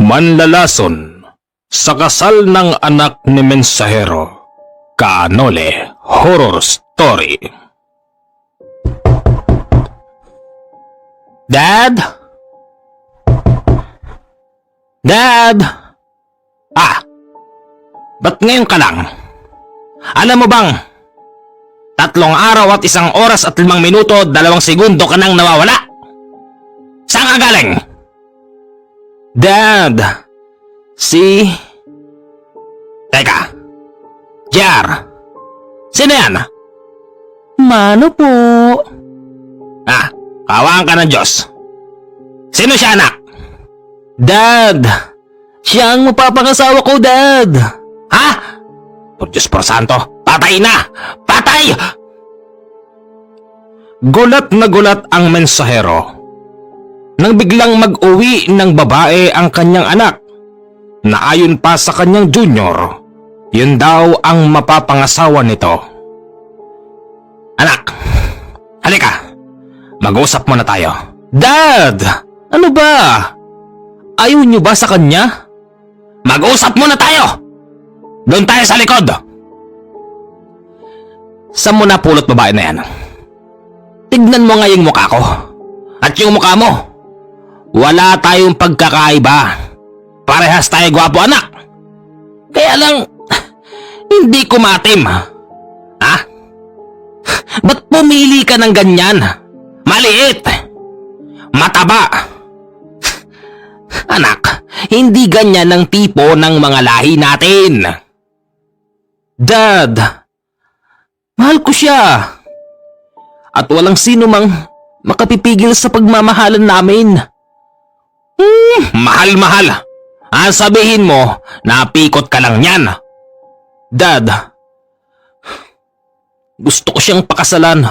Manlalason sa kasal ng anak ni Mensahero. Kaanole Horror Story. Dad? Dad? Ba't ngayon ka lang? Alam mo bang 3 araw at 1 oras at 5 minuto, 2 segundo ka nang nawawala? Saan ka galing? Dad, Teka, JR, sino yan? Mano po? Kawaan ka ng Diyos. Sino siya, anak? Dad, siya ang mapapangasawa ko, Dad. Ha? Por Diyos por Santo, patay na! Patay! Gulat na gulat ang mensahero nang biglang mag-uwi ng babae ang kanyang anak na ayon pa sa kanyang junior, yun daw ang mapapangasawa nito. Anak, halika, mag-usap muna tayo. Dad, ano ba? Ayaw niyo ba sa kanya? Mag-usap muna tayo! Doon tayo sa likod! Saan mo napulot babae na yan? Tignan mo nga yung mukha ko at yung mukha mo. Wala tayong pagkakaiba. Parehas tayo gwapo, anak. Kaya lang, hindi ko matim. Ha? Ba't pumili ka ng ganyan? Maliit. Mataba. Anak, hindi ganyan ang tipo ng mga lahi natin. Dad, mahal ko siya. At walang sino mang makapipigil sa pagmamahalan namin. Mahal-mahal. Ang sabihin mo, napikot ka lang yan. Dad, gusto ko siyang pakasalan.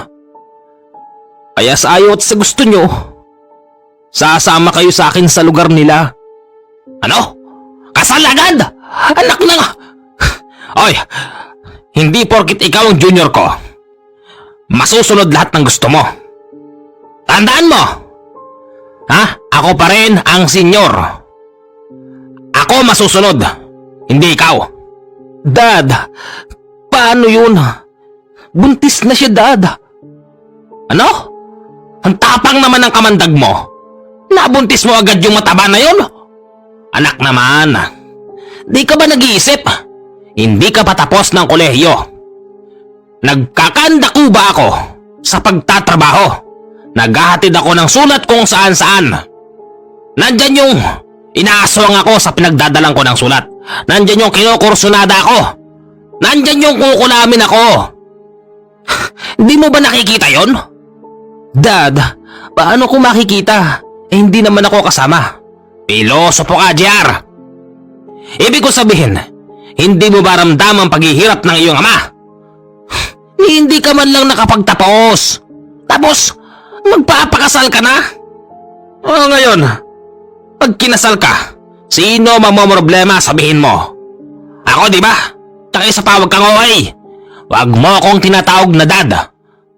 Kaya sa ayaw at sa gusto nyo, sasama kayo sa akin sa lugar nila. Ano? Kasal agad? Anak na nga. Oy, hindi porkit ikaw ang junior ko, masusunod lahat ng gusto mo. Tandaan mo! Ako pa rin ang senyor. Ako masusunod, hindi ikaw. Dad, paano yun? Buntis na siya, Dad. Ano? Ang tapang naman ng kamandag mo. Nabuntis mo agad yung mataba na yun? Anak naman, di ka ba nag-iisip? Hindi ka pa tapos ng kolehiyo. Nagkakanda ba ako sa pagtatrabaho? Naghahatid ako ng sulat kung saan-saan. Nandyan yung inaaswang ako sa pinagdadalang ko ng sulat. Nandyan yung kinukursunada ako. Nandyan yung kukulamin ako. Hindi mo ba nakikita yon? Dad, paano ko makikita? Hindi naman ako kasama. Pilosopo ka, JR. Ibig ko sabihin, hindi mo ba ramdam ang paghihirap ng iyong ama? Hindi ka man lang nakapagtapos. Tapos, magpapakasal ka na? Ngayon, pag kinasal ka, sino mamomroblema sabihin mo? Ako, di ba? Tsaka isa pa, wag kang okay. Wag mo akong tinatawag na dad.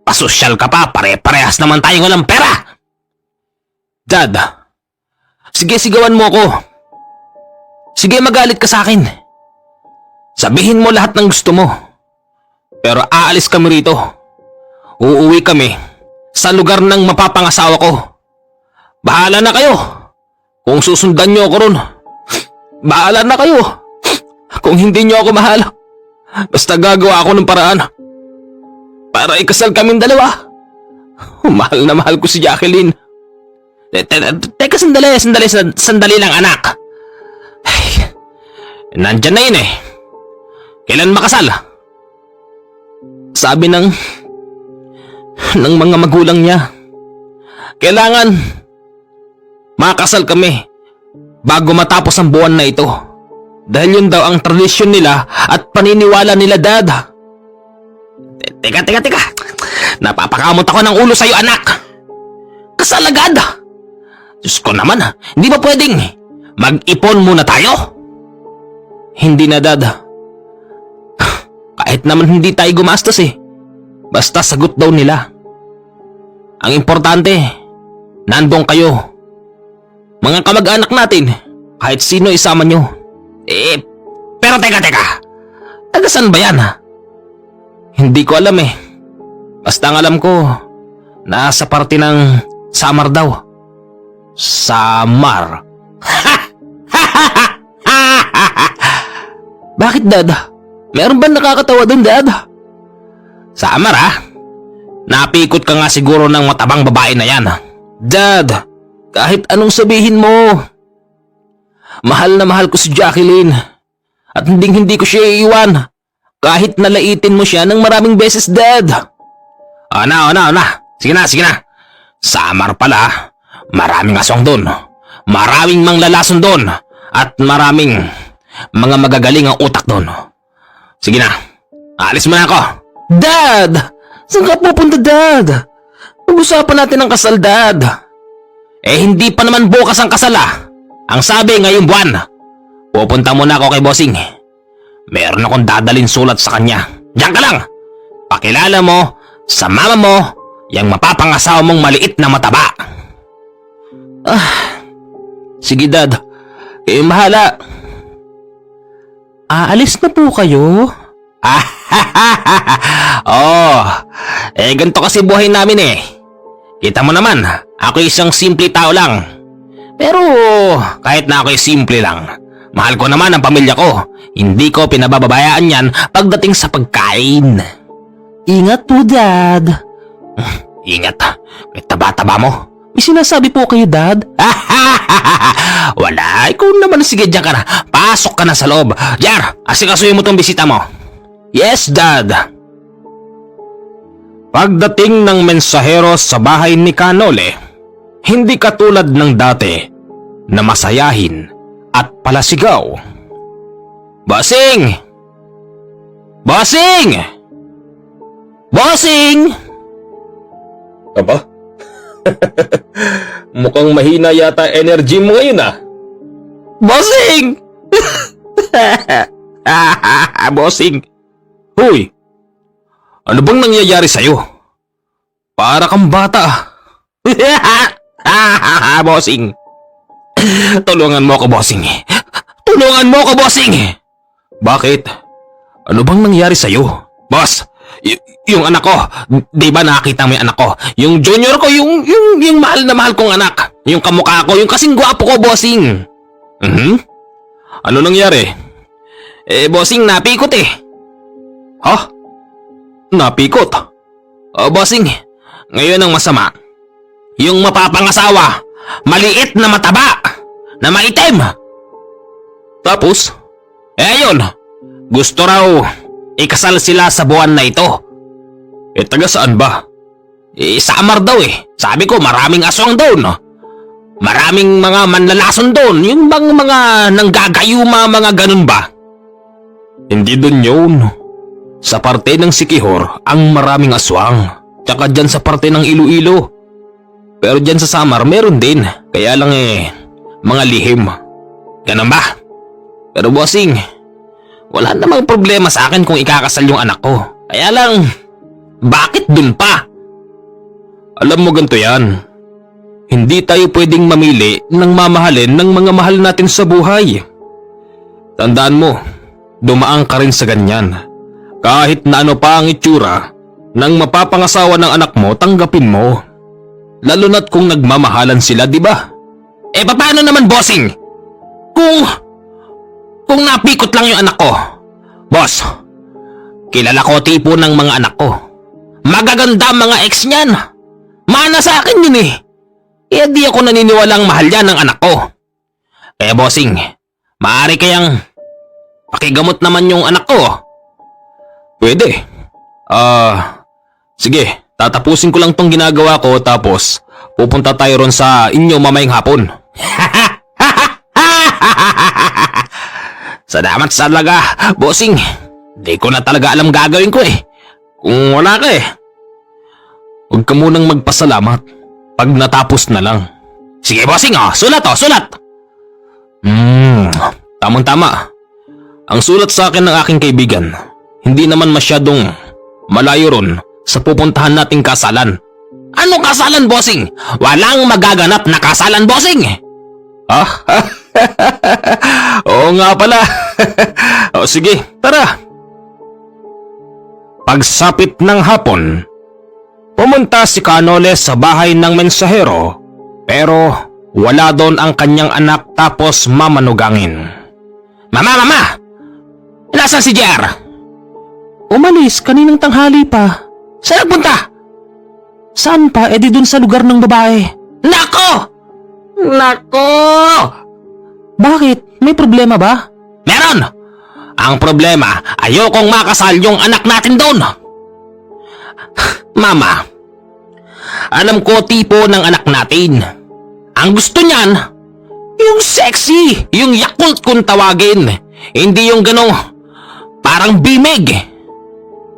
Pasosyal ka pa, pare-parehas naman tayong walang pera. Dad, sige, sigawan mo ako. Sige, magalit ka sa akin. Sabihin mo lahat ng gusto mo. Pero aalis kami rito. Uuwi kami sa lugar ng mapapangasawa ko. Bahala na kayo kung susundan niyo ako ron. Bahala na kayo kung hindi niyo ako mahal. Basta gagawa ako ng paraan para ikasal kaming dalawa. Mahal na mahal ko si Jacqueline. Teka, sandali lang, anak. Ay, nandyan na yun eh. Kailan makasal? Sabi ng mga magulang niya, kailangan makasal kami bago matapos ang buwan na ito. Dahil yun daw ang tradisyon nila at paniniwala nila, Dad. Teka. Napapakamot ako ng ulo sa'yo, anak. Kasal agad? Diyos ko naman, hindi ba pwedeng mag-ipon muna tayo? Hindi na, Dad. Kahit naman hindi tayo gumastos eh. Basta sagot daw nila. Ang importante, nandong kayo. Mga kamag-anak natin, Kahit sino isama nyo. Pero teka. Taga saan ba yan? Hindi ko alam eh. Basta ang alam ko, nasa parte ng Samar daw. Samar. Bakit, Dad? Meron ba nakakatawa dun, Dad? Samar ha? Napikot ka nga siguro ng matabang babae na yan. Dad, kahit anong sabihin mo. Mahal na mahal ko si Jacqueline. At hindi ko siya iiwan. Kahit nalaitin mo siya ng maraming beses, Dad. Ana. Sige na. Samar pala. Maraming aswang doon. Maraming manglalason doon. At maraming mga magagaling ang utak doon. Sige na. Alis mo na ako. Dad! Saan ka pupunta, Dad? Pag-usapan natin ang kasal, Dad. Hindi pa naman bukas ang kasal ah. Ang sabi ngayong buwan. Pupunta muna ako kay Bossing. Meron akong dadalhin sulat sa kanya. Diyan ka lang. Pakilala mo sa mama mo yung mapapangasawa mong maliit na mataba. Sige, Dad. Mahala. Aalis na po kayo? Ganito kasi buhay namin eh. Kita mo naman, ako isang simple tao lang. Pero kahit na ako'y simple lang, mahal ko naman ang pamilya ko. Hindi ko pinabababayaan yan pagdating sa pagkain. Ingat po, Dad. Ingat, may taba-taba mo. May sinasabi po kayo, Dad? Wala, ikaw naman, sige dyan ka na. Pasok ka na sa loob. Jar, asikasuhin mo tong bisita mo. Yes, Dad. Pagdating ng mensahero sa bahay ni Kanole, hindi katulad ng dati na masayahin at palasigaw. Bossing! Bossing! Bossing! Aba? Mukhang mahina yata energy mo ngayon ah. Bossing! Bossing! Hoy! Ano bang nangyayari sa'yo? Para kang bata. Bossing! Tulungan mo ako, Bossing. Tulungan mo ako, Bossing! Bakit? Ano bang nangyari sa'yo? Boss, yung anak ko, di ba nakita mo yung anak ko? Yung junior ko, yung mahal na mahal kong anak. Yung kamukha ko, yung kasing gwapo ko, Bossing. Ano nangyari? Bossing, napikot eh. Ha? Napikot? Bossing, ngayon ang masama. Yung mapapangasawa, maliit na mataba, na maitim. Tapos? Ayun, gusto raw ikasal sila sa buwan na ito. Taga saan ba? Samar daw eh. Sabi ko maraming aswang doon. Maraming mga manlalason doon. Yung bang mga nanggagayuma, mga ganun ba? Hindi doon yun. Sa parte ng Sikihor ang maraming aswang. Tsaka dyan sa parte ng Iloilo. Pero dyan sa Samar meron din. Kaya lang mga lihim. Ganun ba? Pero Bossing, wala namang problema sa akin kung ikakasal yung anak ko. Kaya lang, bakit dun pa? Alam mo ganito yan. Hindi tayo pwedeng mamili ng mamahalin ng mga mahal natin sa buhay. Tandaan mo, dumaan ka rin sa ganyan. Kahit na ano pa ang itsura ng mapapangasawa ng anak mo, tanggapin mo. Lalo na't kung nagmamahalan sila, di ba? Paano naman, Bossing? Kung napikot lang yung anak ko. Boss, kilala ko tipo ng mga anak ko. Magaganda mga ex niyan. Mana sa akin yun eh. Kaya di ako naniniwalang mahal yan ng anak ko. Kaya Bossing, maaari kayang pakigamot naman yung anak ko. Pwede. Sige, tatapusin ko lang tong ginagawa ko tapos pupunta tayo ron sa inyo mamayang hapon. Salamat talaga, Bossing. Di ko na talaga alam gagawin ko eh. Kung wala ka eh. Huwag ka munang magpasalamat. Pag natapos na lang. Sige, Bossing, sulat. Tamang-tama. Ang sulat sa akin ng aking kaibigan, hindi naman masyadong malayo ron sa pupuntahan nating kasalan. Anong kasalan, Bossing? Walang magaganap na kasalan, Bossing! Oo nga pala. O sige, tara. Pagsapit ng hapon, pumunta si Canoles sa bahay ng mensahero pero wala doon ang kanyang anak tapos mamanugangin. Mama! Nasaan si JR? Umalis kaninang tanghali pa. Saan nagpunta? Saan pa? Di dun sa lugar ng babae. Nako! Bakit? May problema ba? Meron! Ang problema, ayokong makasal yung anak natin doon. Mama, alam ko tipo ng anak natin. Ang gusto niyan, yung sexy, yung Yakult kung tawagin. Hindi yung ganong parang bimig.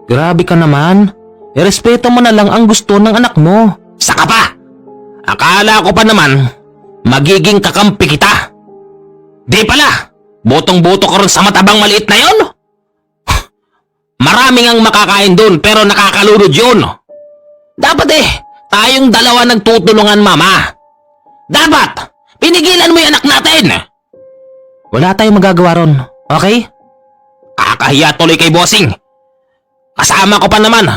Grabe ka naman. Irespeto mo na lang ang gusto ng anak mo. Saka pa, akala ko pa naman magiging kakampi kita. Di pala, botong-boto ka rin sa matabang maliit na yon. Maraming ang makakain doon pero nakakalunod yun. Dapat tayong dalawa nagtutulungan, Mama. Dapat, pinigilan mo yung anak natin. Wala tayong magagawa ron, okay? Kakahiya tuloy kay Bossing. Kasama ko pa naman,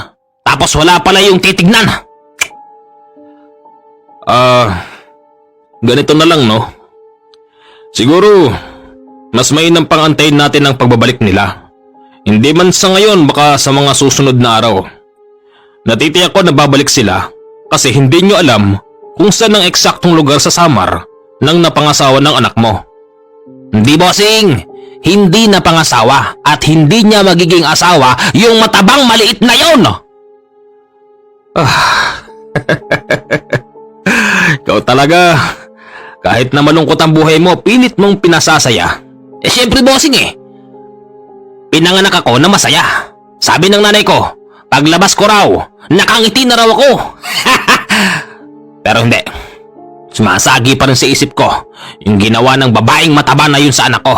tapos wala pala yung titignan. Ganito na lang no. Siguro, mas mainam pang antayin natin ang pagbabalik nila. Hindi man sa ngayon, baka sa mga susunod na araw. Natitiyak ko na babalik sila kasi hindi nyo alam kung saan ang eksaktong lugar sa Samar ng napangasawa ng anak mo. Hindi, Bossing. Hindi na pangasawa at hindi niya magiging asawa yung matabang maliit na yon. Ikaw talaga, kahit na malungkot ang buhay mo, pilit mong pinasasaya. Siyempre, Bossing pinanganak ako na masaya. Sabi ng nanay ko, paglabas ko raw, nakangiti na raw ako. Pero hindi. Sumasagi pa rin sa isip ko yung ginawa ng babaeng mataba na yun sa anak ko.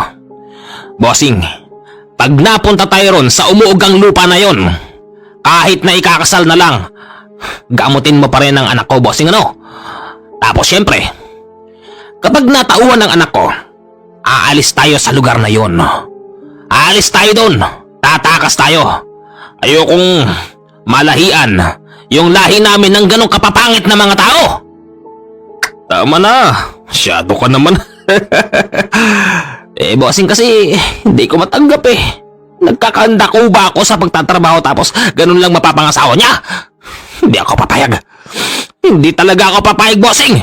Bossing, pag napunta tayo ron sa umuugang lupa na yon, kahit na ikakasal na lang, gamutin mo pa rin ang anak ko, Bossing, ano? Tapos syempre, kapag natauhan ng anak ko, aalis tayo sa lugar na yon. Aalis tayo doon, tatakas tayo. Ayokong malahian yung lahi namin ng ganong kapapangit na mga tao. Tama na, masyado ka naman. Bossing kasi hindi ko matanggap Nagkakanda ko ba ako sa pagtatrabaho tapos ganun lang mapapangasawa niya? Hindi ako papayag. Hindi talaga ako papayag, Bossing.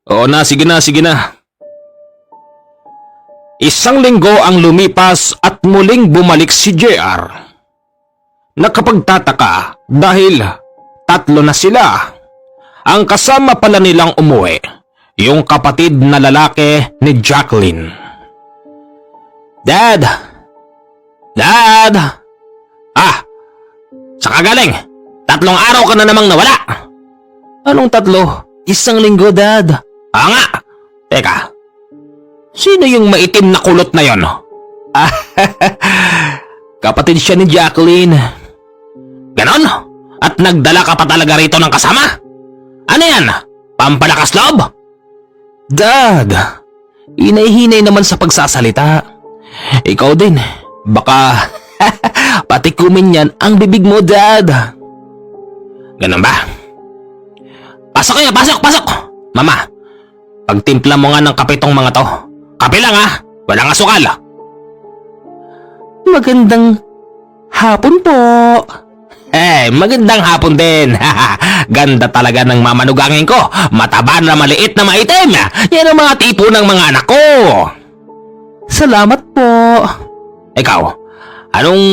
Oo na, sige na. Isang linggo ang lumipas at muling bumalik si JR. Nakapagtataka dahil 3 na sila. Ang kasama pala nilang umuwi, yung kapatid na lalaki ni Jacqueline. Dad! Saka galing? 3 araw ka na namang nawala. Anong 3? Isang linggo, Dad. Nga! Teka, sino yung maitim na kulot na yon? Kapatid siya ni Jacqueline. Ganon? At nagdala ka pa talaga rito ng kasama? Ano yan? Pampalakas loob? Dad, inay-hinay naman sa pagsasalita. Ikaw din, baka patikumin yan ang bibig mo, Dad. Ganon ba? Pasok kayo, pasok! Mama, pagtimpla mo nga ng kape tong mga to. Kape lang walang asukal. Magandang hapon po. Magandang hapon din. Ganda talaga ng mamanugangin ko. Mataba na maliit na maitim. Yan ang mga tipo ng mga anak ko. Salamat po. Ikaw, anong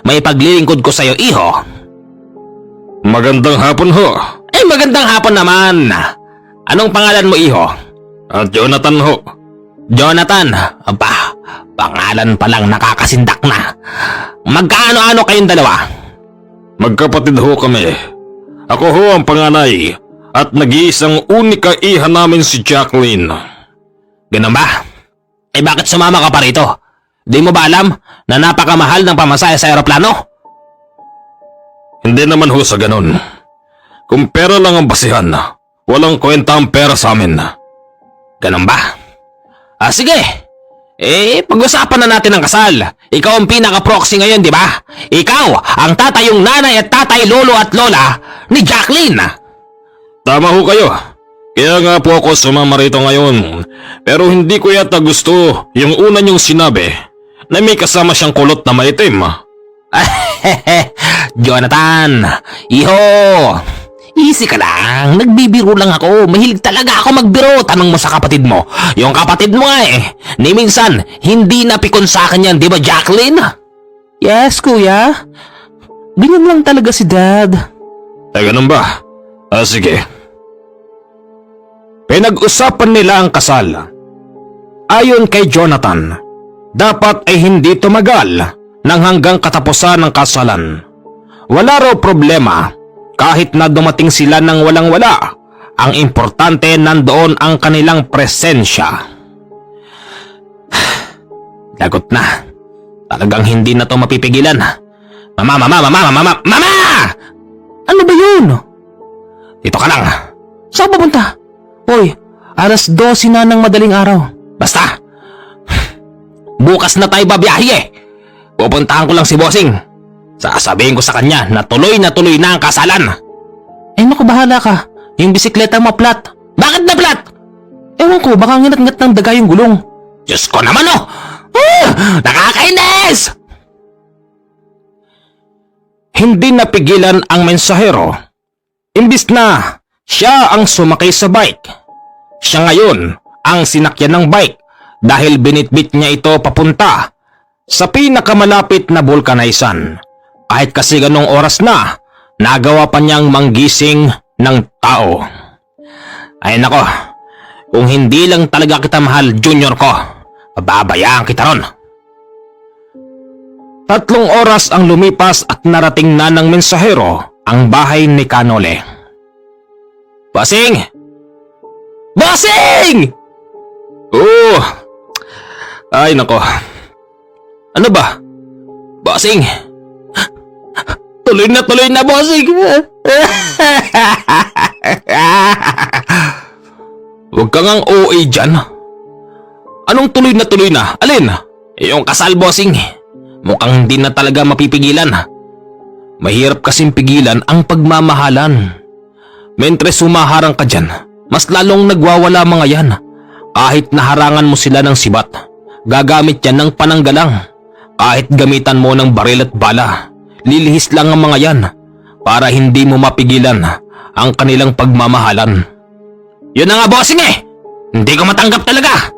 may paglilingkod ko sa'yo, iho? Magandang hapon ho. Magandang hapon naman. Anong pangalan mo, iho? Jonathan ho. Jonathan? Aba, pangalan pa lang nakakasindak na. Magkaano-ano kayong dalawa? Magkapatid ho kami. Ako ho ang panganay at nag-iisang unika iha namin si Jacqueline. Ganun ba? Bakit sumama ka pa rito? Di mo ba alam na napakamahal ng pamasahe sa aeroplano? Hindi naman ho sa ganun. Kung pera lang ang basihan, walang kwenta ang pera sa amin. Ganun ba? Sige. Pag-usapan na natin ang kasal. Ikaw ang pinaka-proxy ngayon, di ba? Ikaw ang tatayong nanay at tatay, lolo at lola ni Jacqueline. Tama ho kayo. Kaya nga po ako sumama rito ngayon. Pero hindi ko yata gusto yung una niyong sinabi na may kasama siyang kulot na maitim. Jonathan, iho. Easy ka lang, nagbibiro lang ako. Mahilig talaga ako magbiro. Tanong mo sa kapatid mo. Yung kapatid mo nga ni minsan, hindi napikon sa akin yan, di ba Jacqueline? Yes, kuya. Ganyan lang talaga si Dad. Ganun ba? Sige. Pinag-usapan nila ang kasal. Ayon kay Jonathan, dapat ay hindi tumagal nang hanggang katapusan ng kasalan. Wala raw problema kahit na dumating sila ng walang-wala. Ang importante nandoon ang kanilang presensya. Lagot na. Talagang hindi na to mapipigilan. Mama! Ano ba yun? Dito ka lang. Saan pupunta? Hoy, 12:00 na ng madaling araw. Basta. Bukas na tayo babiyahe. Pupuntahan ko lang si Bossing. Sasabihin ko sa kanya na tuloy na ang kasalan. Naku, bahala ka. Yung bisikleta mo plat. Bakit na plat? Ewan ko, baka nginat-ngat ng daga yung gulong. Diyos ko naman nakakainis! Hindi napigilan ang mensahero. Imbis na siya ang sumakay sa bike, siya ngayon ang sinakyan ng bike dahil binitbit niya ito papunta sa pinakamalapit na vulkanisan. Kahit kasi ganong oras na, nagawa pa niyang manggising ng tao. Ay nako, kung hindi lang talaga kita mahal, junior ko, pababayaan kita ron. 3 oras ang lumipas at narating na ng mensahero ang bahay ni Kanole. Bossing! Bossing! Oh! Ay nako. Ano ba? Bossing! Tuloy na, bossing! Huwag ka ngang OA dyan. Anong tuloy na? Alin? Yung kasal, bossing. Mukhang hindi na talaga mapipigilan. Mahirap kasing pigilan ang pagmamahalan. Mentres sumaharang ka dyan, mas lalong nagwawala mga yan. Kahit naharangan mo sila ng sibat, gagamit yan ng pananggalang. Kahit gamitan mo ng baril at bala, lilihis lang ang mga yan para hindi mo mapigilan ang kanilang pagmamahalan. Yun na nga, bossing Hindi ko matanggap talaga.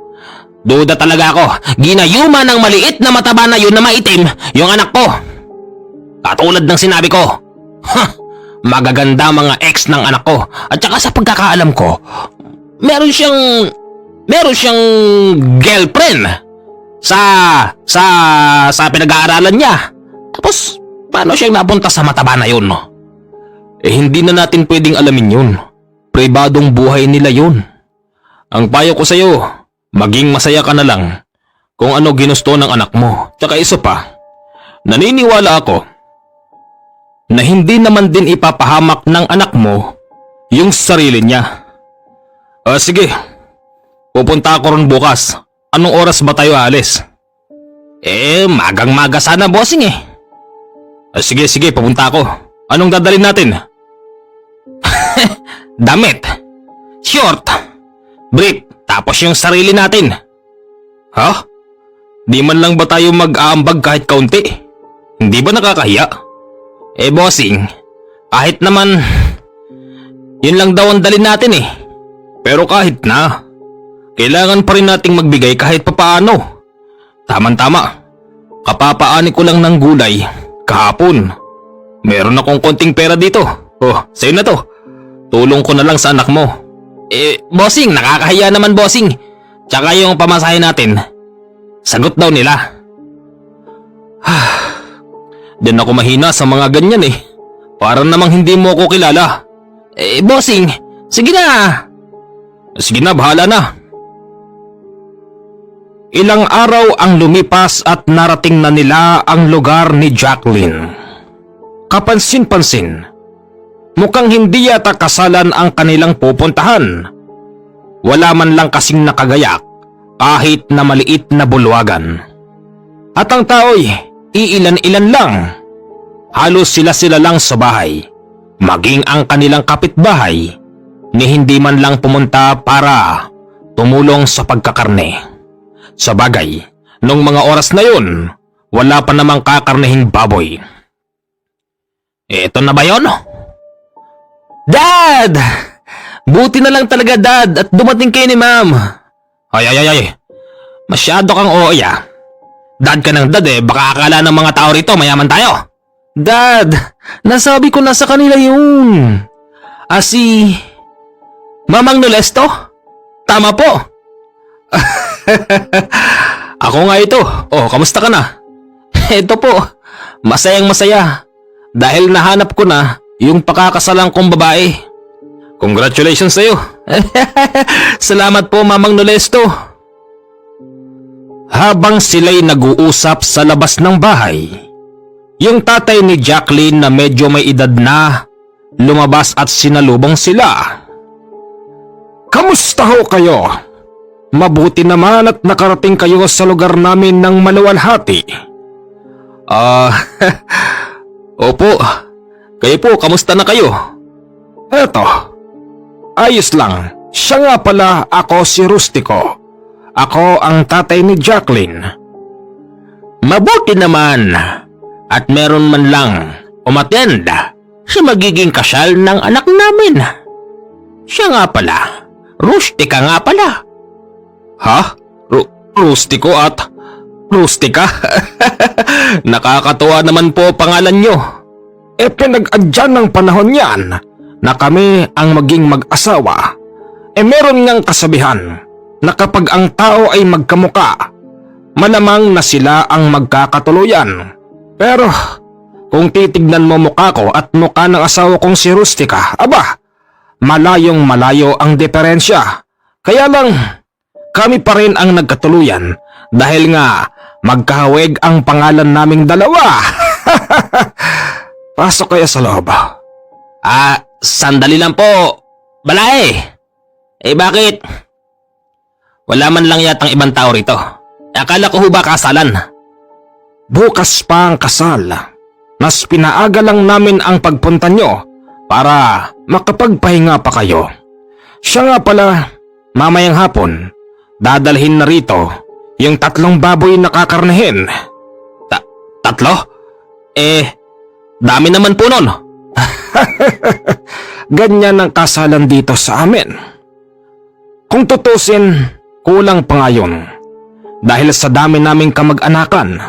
Duda talaga ako. Ginayuma ng maliit na mataba na yun na maitim yung anak ko. Katulad ng sinabi ko. Magaganda mga ex ng anak ko. At saka sa pagkakaalam ko, meron siyang girlfriend sa pinag-aaralan niya. Tapos paano siyang napunta sa mataba na yun? Hindi na natin pwedeng alamin yun. Pribadong buhay nila yun. Ang payo ko sa'yo, maging masaya ka na lang kung ano ginusto ng anak mo. Tsaka isa pa, naniniwala ako na hindi naman din ipapahamak ng anak mo yung sarili niya. Sige, pupunta ako ron bukas. Anong oras ba tayo aalis? Magang-maga sana, bossing Sige, pupunta ako. Anong dadalhin natin? Damit, short, brief, tapos yung sarili natin. Ha? Di man lang ba tayo mag-aambag kahit kaunti? Hindi ba nakakahiya? Bossing, kahit naman, yun lang daw ang dalhin natin Pero kahit na, kailangan pa rin nating magbigay kahit papaano. Tama-tama, kapapaani ko lang ng gulay kahapon. Meron akong konting pera dito. Sa'yo na to. Tulong ko na lang sa anak mo. Bossing, nakakahiya naman, bossing. Tsaka yung pamasahe natin, sagot daw nila. Diyan ako mahina sa mga ganyan Para namang hindi mo ako kilala. Bossing, sige na. Sige na, bahala na. Ilang araw ang lumipas at narating na nila ang lugar ni Jacqueline. Kapansin-pansin, mukhang hindi yata kasalan ang kanilang pupuntahan. Wala man lang kasing nakagayak kahit na maliit na bulwagan. At ang tao'y iilan-ilan lang. Halos sila-sila lang sa bahay, maging ang kanilang kapitbahay ni hindi man lang pumunta para tumulong sa pagkakarne. Sa bagay, nung mga oras na yun, wala pa namang kakarnehing baboy. Eto na ba yun? Dad! Buti na lang talaga, Dad, at dumating kayo ni Ma'am. Ay. Masyado kang ooy ah. Dad ka ng dad baka akala ng mga tao rito mayaman tayo. Dad, nasabi ko na sa kanila yun. Si Mamang Nolesto? Tama po. Ako nga ito. Oh, kamusta ka na? Eto po, masayang masaya. Dahil nahanap ko na yung pakakasalan kong babae. Congratulations sa'yo. Salamat po, Mamang Nolesto. Habang sila'y nag-uusap sa labas ng bahay, yung tatay ni Jacqueline na medyo may edad na lumabas at sinalubong sila. Kamusta ho kayo? Mabuti naman at nakarating kayo sa lugar namin ng maluwalhati. Opo. Kayo po, kamusta na kayo? Eto, ayos lang. Siya nga pala, ako si Rustico. Ako ang tatay ni Jacqueline. Mabuti naman. At meron man lang umattend sa magiging kasal ng anak namin. Siya nga pala, Rustica nga pala. Ha? Rustico at Rustica? Nakakatuwa naman po pangalan nyo. Pinag-adyan ng panahon yan na kami ang maging mag-asawa. Meron ngang kasabihan na kapag ang tao ay magkamuka, malamang na sila ang magkakatuluyan. Pero kung titignan mo mukha ko at mukha ng asawa kong si Rustica, aba, malayong malayo ang diferensya. Kaya lang, kami pa rin ang nagkatuluyan dahil nga magkahawig ang pangalan naming dalawa. Pasok kayo sa loob. Sandali lang po, Balay. Bakit? Wala man lang yatang ibang tao rito. Akala ko ho ba kasalan? Bukas pa ang kasal. Mas pinaaga lang namin ang pagpunta nyo para makapagpahinga pa kayo. Siya nga pala, mamayang hapon, dadalhin na rito yung 3 baboy na kakarnehin. Tatlo? Dami naman po nun. Ganyan ang kasalan dito sa amin. Kung tutusin, kulang pa nga yun. Dahil sa dami naming kamag-anakan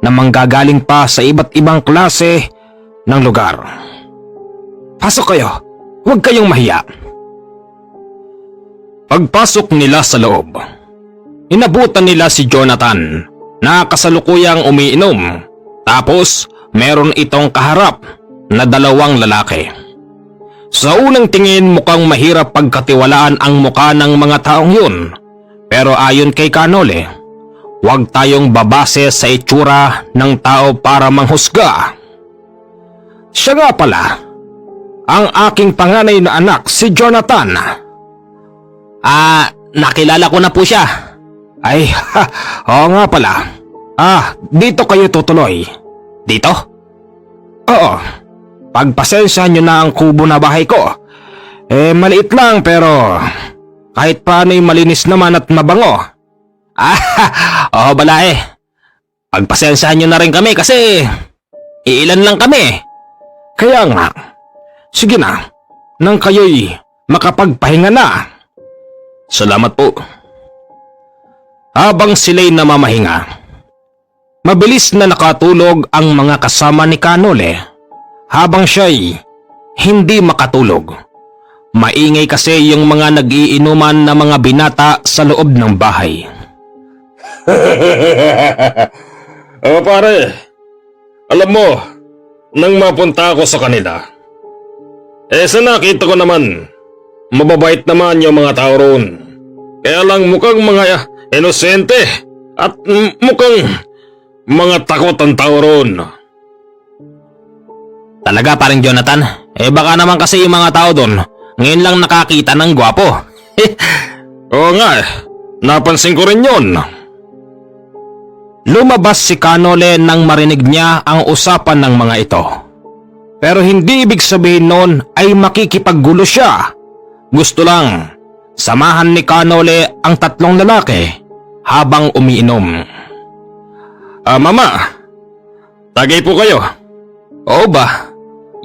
na manggagaling pa sa iba't ibang klase ng lugar. Pasok kayo, huwag kayong mahiya. Pagpasok nila sa loob, inabutan nila si Jonathan na kasalukuyang umiinom. Tapos meron itong kaharap na 2 lalaki. Sa unang tingin mukhang mahirap pagkatiwalaan ang mukha ng mga taong yun. Pero ayon kay Canole, huwag tayong babase sa itsura ng tao para manghusga. Siya nga pala, ang aking panganay na anak si Jonathan. Nakilala ko na po siya. Oo nga pala. Dito kayo tutuloy. Dito? Oo. Pagpasensya nyo na ang kubo na bahay ko. Maliit lang pero kahit paano'y malinis naman at mabango. Oo Balay. Pagpasensyahan nyo na rin kami kasi iilan lang kami. Kaya nga, sige na, nang kayo'y makapagpahinga na. Salamat po. Habang sila'y namamahinga, mabilis na nakatulog ang mga kasama ni Canole habang siya'y hindi makatulog. Maingay kasi yung mga nag-iinuman na mga binata sa loob ng bahay. Pare, alam mo, nang mapunta ako sa kanila, sa nakita ko naman, mababait naman yung mga tao roon. Kaya lang mukhang mga inosente at mukhang mga takot ang tao roon. Talaga paring Jonathan? Baka naman kasi yung mga tao doon ngayon lang nakakita ng gwapo. Oo nga napansin ko rin yon. Lumabas si Kanole nang marinig niya ang usapan ng mga ito. Pero hindi ibig sabihin nun ay makikipaggulo siya. Gusto lang samahan ni Kanole ang tatlong lalaki habang umiinom. Mama, tagay po kayo. Oo ba?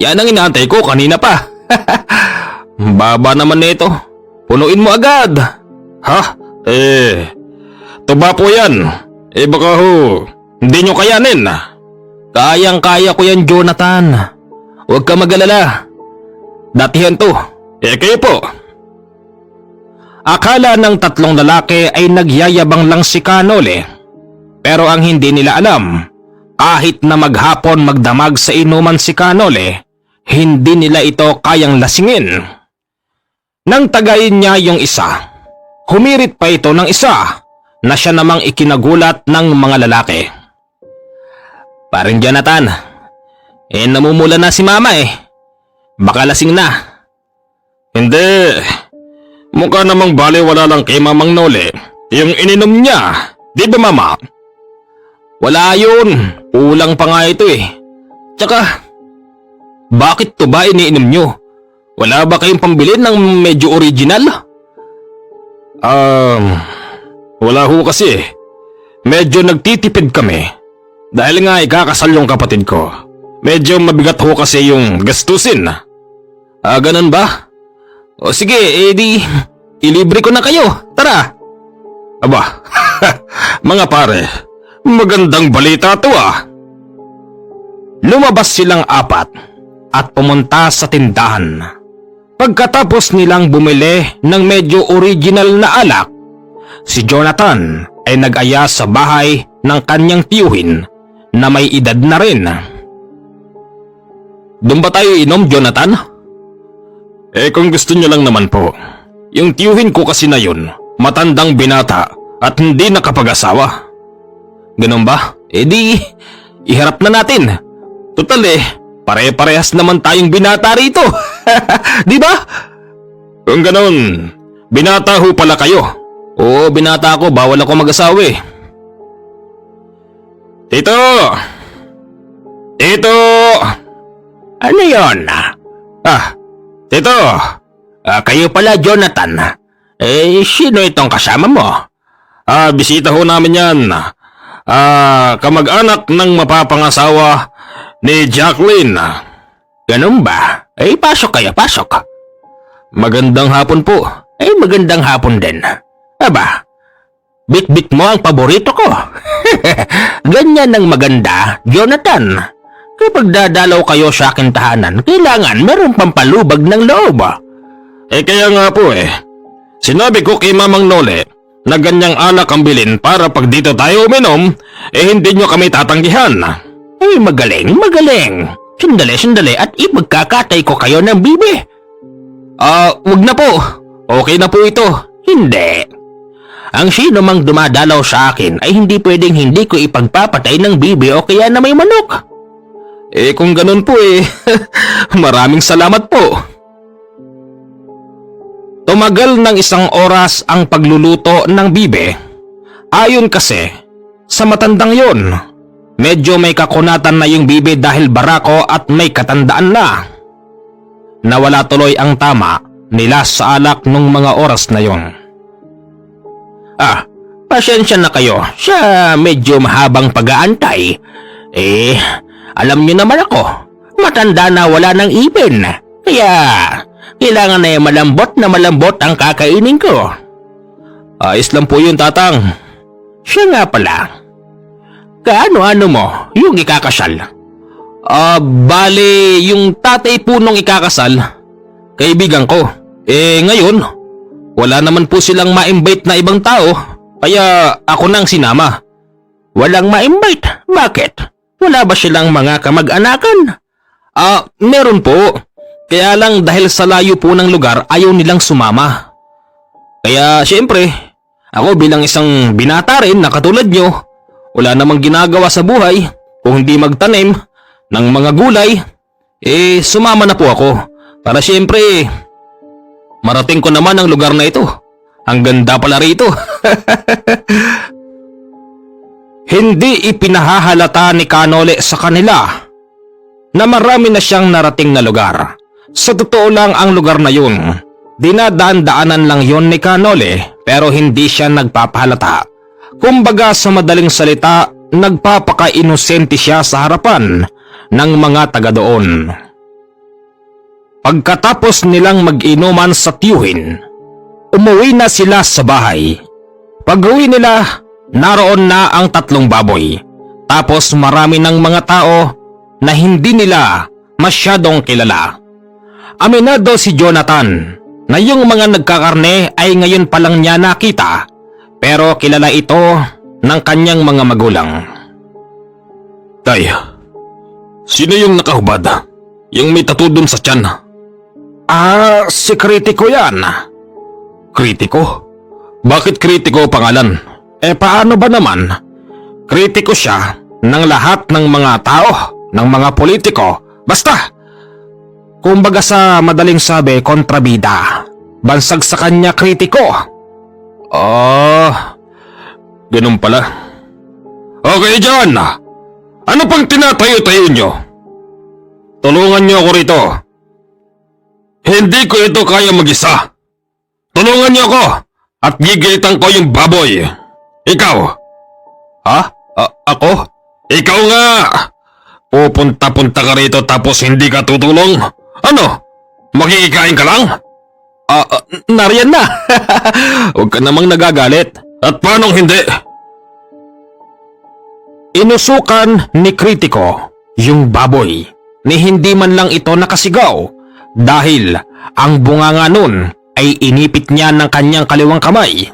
Yan ang inaantay ko kanina pa. Baba naman nito. Punuin mo agad. Ha? Tuba po yan. Baka hindi nyo kayanin. Kayang-kaya ko yan, Jonathan. Huwag ka mag-alala. Datihan to. Kayo po. Akala ng tatlong lalaki ay nagyayabang lang si Kanole. Pero ang hindi nila alam, kahit na maghapon magdamag sa inuman si Kanole, hindi nila ito kayang lasingin. Nang tagayin niya yung isa, humirit pa ito ng isa na siya namang ikinagulat ng mga lalaki. Paring Jonathan, namumula na si mama Baka lasing na. Hindi. Mukha namang baliwala lang kay Mamang Nole yung ininom niya. Di ba mama? Wala yun. Kulang pa nga ito Tsaka, bakit to ba iniinom nyo? Wala ba kayong pambili ng medyo original? Wala ho kasi. Medyo nagtitipid kami. Dahil nga ikakasal yung kapatid ko. Medyo mabigat ho kasi yung gastusin. Ganun ba? O sige, ilibre ko na kayo. Tara. Aba, mga pare, magandang balita to Lumabas silang apat at pumunta sa tindahan. Pagkatapos nilang bumili ng medyo original na alak, si Jonathan ay nag-aya sa bahay ng kanyang tiyuhin na may edad na rin. Doon ba tayo inom, Jonathan? Kung gusto niyo lang naman po. Yung tiyuhin ko kasi na yun, matandang binata at hindi nakapag-asawa. Ganun ba? Iharap na natin. Total pare-parehas naman tayong binata rito. Di ba? Kung ganun, binata ho pala kayo. Oo, binata ako, bawal ako mag-asawa Tito! Tito! Ano yon? Tito! Kayo pala, Jonathan. Sino itong kasama mo? Bisita ho namin yan. Kamag-anak ng mapapangasawa ni Jacqueline. Ganun ba? Pasok kayo, pasok. Magandang hapon po. Magandang hapon din. Aba, bit-bit mo ang paborito ko. Ganyan ang maganda, Jonathan. Kapag dadalaw kayo sa aking tahanan, kailangan meron pampalubag ng loob. Kaya nga po Sinabi ko kay Mamang Nole na ganyang alak ang bilin para pag dito tayo uminom, hindi nyo kami tatanggihan. Magaling, magaling. Sandali at ipagkakatay ko kayo ng bibi. Wag na po. Okay na po ito. Hindi. Ang sino mang dumadalaw sa akin ay hindi pwedeng hindi ko ipagpapatay ng bibi o kaya na may manok. Kung ganun po maraming salamat po. Tumagal ng 1 oras ang pagluluto ng bibe. Ayon kasi sa matandang yon, medyo may kakunatan na yung bibe dahil barako at may katandaan na. Nawala tuloy ang tama nila sa alak nung mga oras na yon. Pasensya na kayo sa medyo mahabang pag-aantay. Alam niyo naman ako, matanda na wala ng ipin. Kaya kailangan na malambot ang kakainin ko. Ayos lang po yun, tatang. Siya nga pala. Kaano-ano mo yung ikakasal? Bale, yung tatay po nung ikakasal, kaibigan ko. Ngayon, wala naman po silang ma-invite na ibang tao, kaya ako nang sinama. Walang ma-invite? Bakit? Wala ba silang mga kamag-anakan? Meron po. Kaya lang dahil sa layo po ng lugar, ayaw nilang sumama. Kaya siyempre, ako bilang isang binata rin na katulad nyo, wala namang ginagawa sa buhay kung hindi magtanim ng mga gulay, sumama na po ako. Para siyempre, marating ko naman ang lugar na ito. Ang ganda pala rito. Hindi ipinahahalata ni Kanole sa kanila na marami na siyang narating na lugar. Sa totoo lang ang lugar na yun, dinadaan-daanan lang yon ni Kanole pero hindi siya nagpapahalata. Kumbaga sa madaling salita, nagpapaka-inosente siya sa harapan ng mga taga doon. Pagkatapos nilang mag-inuman sa tiyuhin, umuwi na sila sa bahay. Pag-uwi nila, naroon na ang 3 baboy. Tapos marami ng mga tao na hindi nila masyadong kilala. Aminado si Jonathan na yung mga nagkakarne ay ngayon pa lang niya nakita, pero kilala ito ng kanyang mga magulang. Tay, sino yung nakahubad? Yung may tattoo dun sa tiyan? Si Kritiko yan. Kritiko? Bakit Kritiko pangalan? Paano ba naman? Kritiko siya ng lahat ng mga tao, ng mga politiko. Basta, kumbaga sa madaling sabi, kontrabida. Bansag sa kanya Kritiko. Ganun pala. Okay John, ano pang tinatayo-tayo nyo? Tulungan nyo ako rito. Hindi ko ito kaya mag-isa. Tulungan niyo ako at gigilitan ko yung baboy. Ikaw? Ako? Ikaw nga! Pupunta-punta ka rito tapos hindi ka tutulong? Ano? Makikikain ka lang? Nariyan na. Huwag ka namang nagagalit. At paanong hindi? Inusukan ni Kritiko yung baboy ni hindi man lang ito nakasigaw. Dahil ang bunganga nun ay inipit niya ng kanyang kaliwang kamay,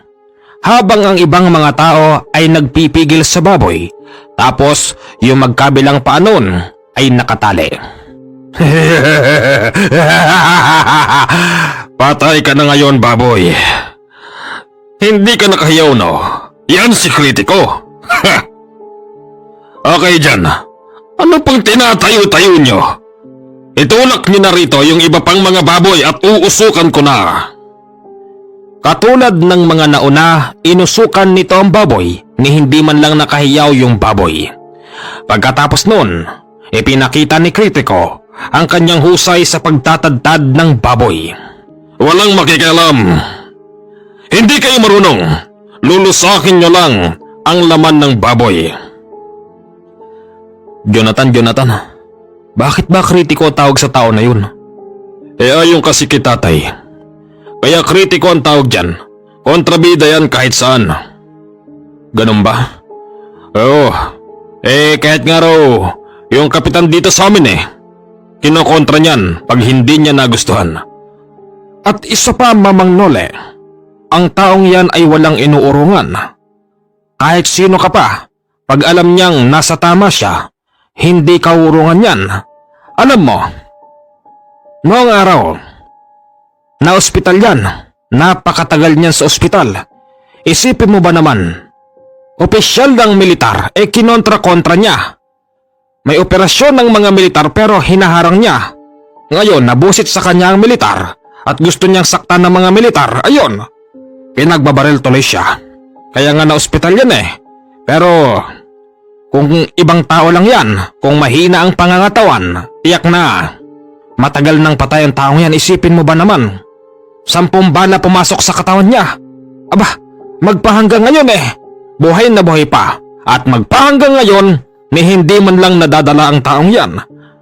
habang ang ibang mga tao ay nagpipigil sa baboy, tapos yung magkabilang paa nun ay nakatali. Patay ka na ngayon, baboy. Hindi ka nakahiyaw, no? Yan si Kritiko. Okay dyan, ano pang tinatayo-tayo nyo? Itulak niyo na rito yung iba pang mga baboy at uusukan ko na. Katulad ng mga nauna, inusukan nito ang baboy ni hindi man lang nakahiyaw yung baboy. Pagkatapos nun, ipinakita ni Kritiko ang kanyang husay sa pagtatadtad ng baboy. Walang makikialam. Hindi kayo marunong. Lulusakin nyo lang ang laman ng baboy. Jonathan. Bakit ba Kritiko tawag sa tao na yun? Ayon kasi kay tatay. Kaya Kritiko ang tawag dyan. Kontrabida yan kahit saan. Ganun ba? Oo. Kahit nga raw, yung kapitan dito sa amin kinokontra niyan pag hindi niya nagustuhan. At isa pa, Mamang Nole, ang taong yan ay walang inuurungan. Kahit sino ka pa, pag alam niyang nasa tama siya, hindi kaurungan yan. Alam mo, noong araw, na ospital yan, napakatagal niyan sa ospital. Isipin mo ba naman, opisyal ng militar, kinontra-kontra niya. May operasyon ng mga militar pero hinaharang niya. Ngayon, nabusit sa kanya ang militar at gusto niyang saktan ng mga militar, ayun, pinagbabaril tuloy siya. Kaya nga na ospital yan Pero kung ibang tao lang yan, kung mahina ang pangangatawan, tiyak na matagal nang patay ang taong yan. Isipin mo ba naman, 10 bala pumasok sa katawan niya. Aba, magpahanggang ngayon buhay na buhay pa. At magpahanggang ngayon, ni hindi man lang nadadala ang taong yan.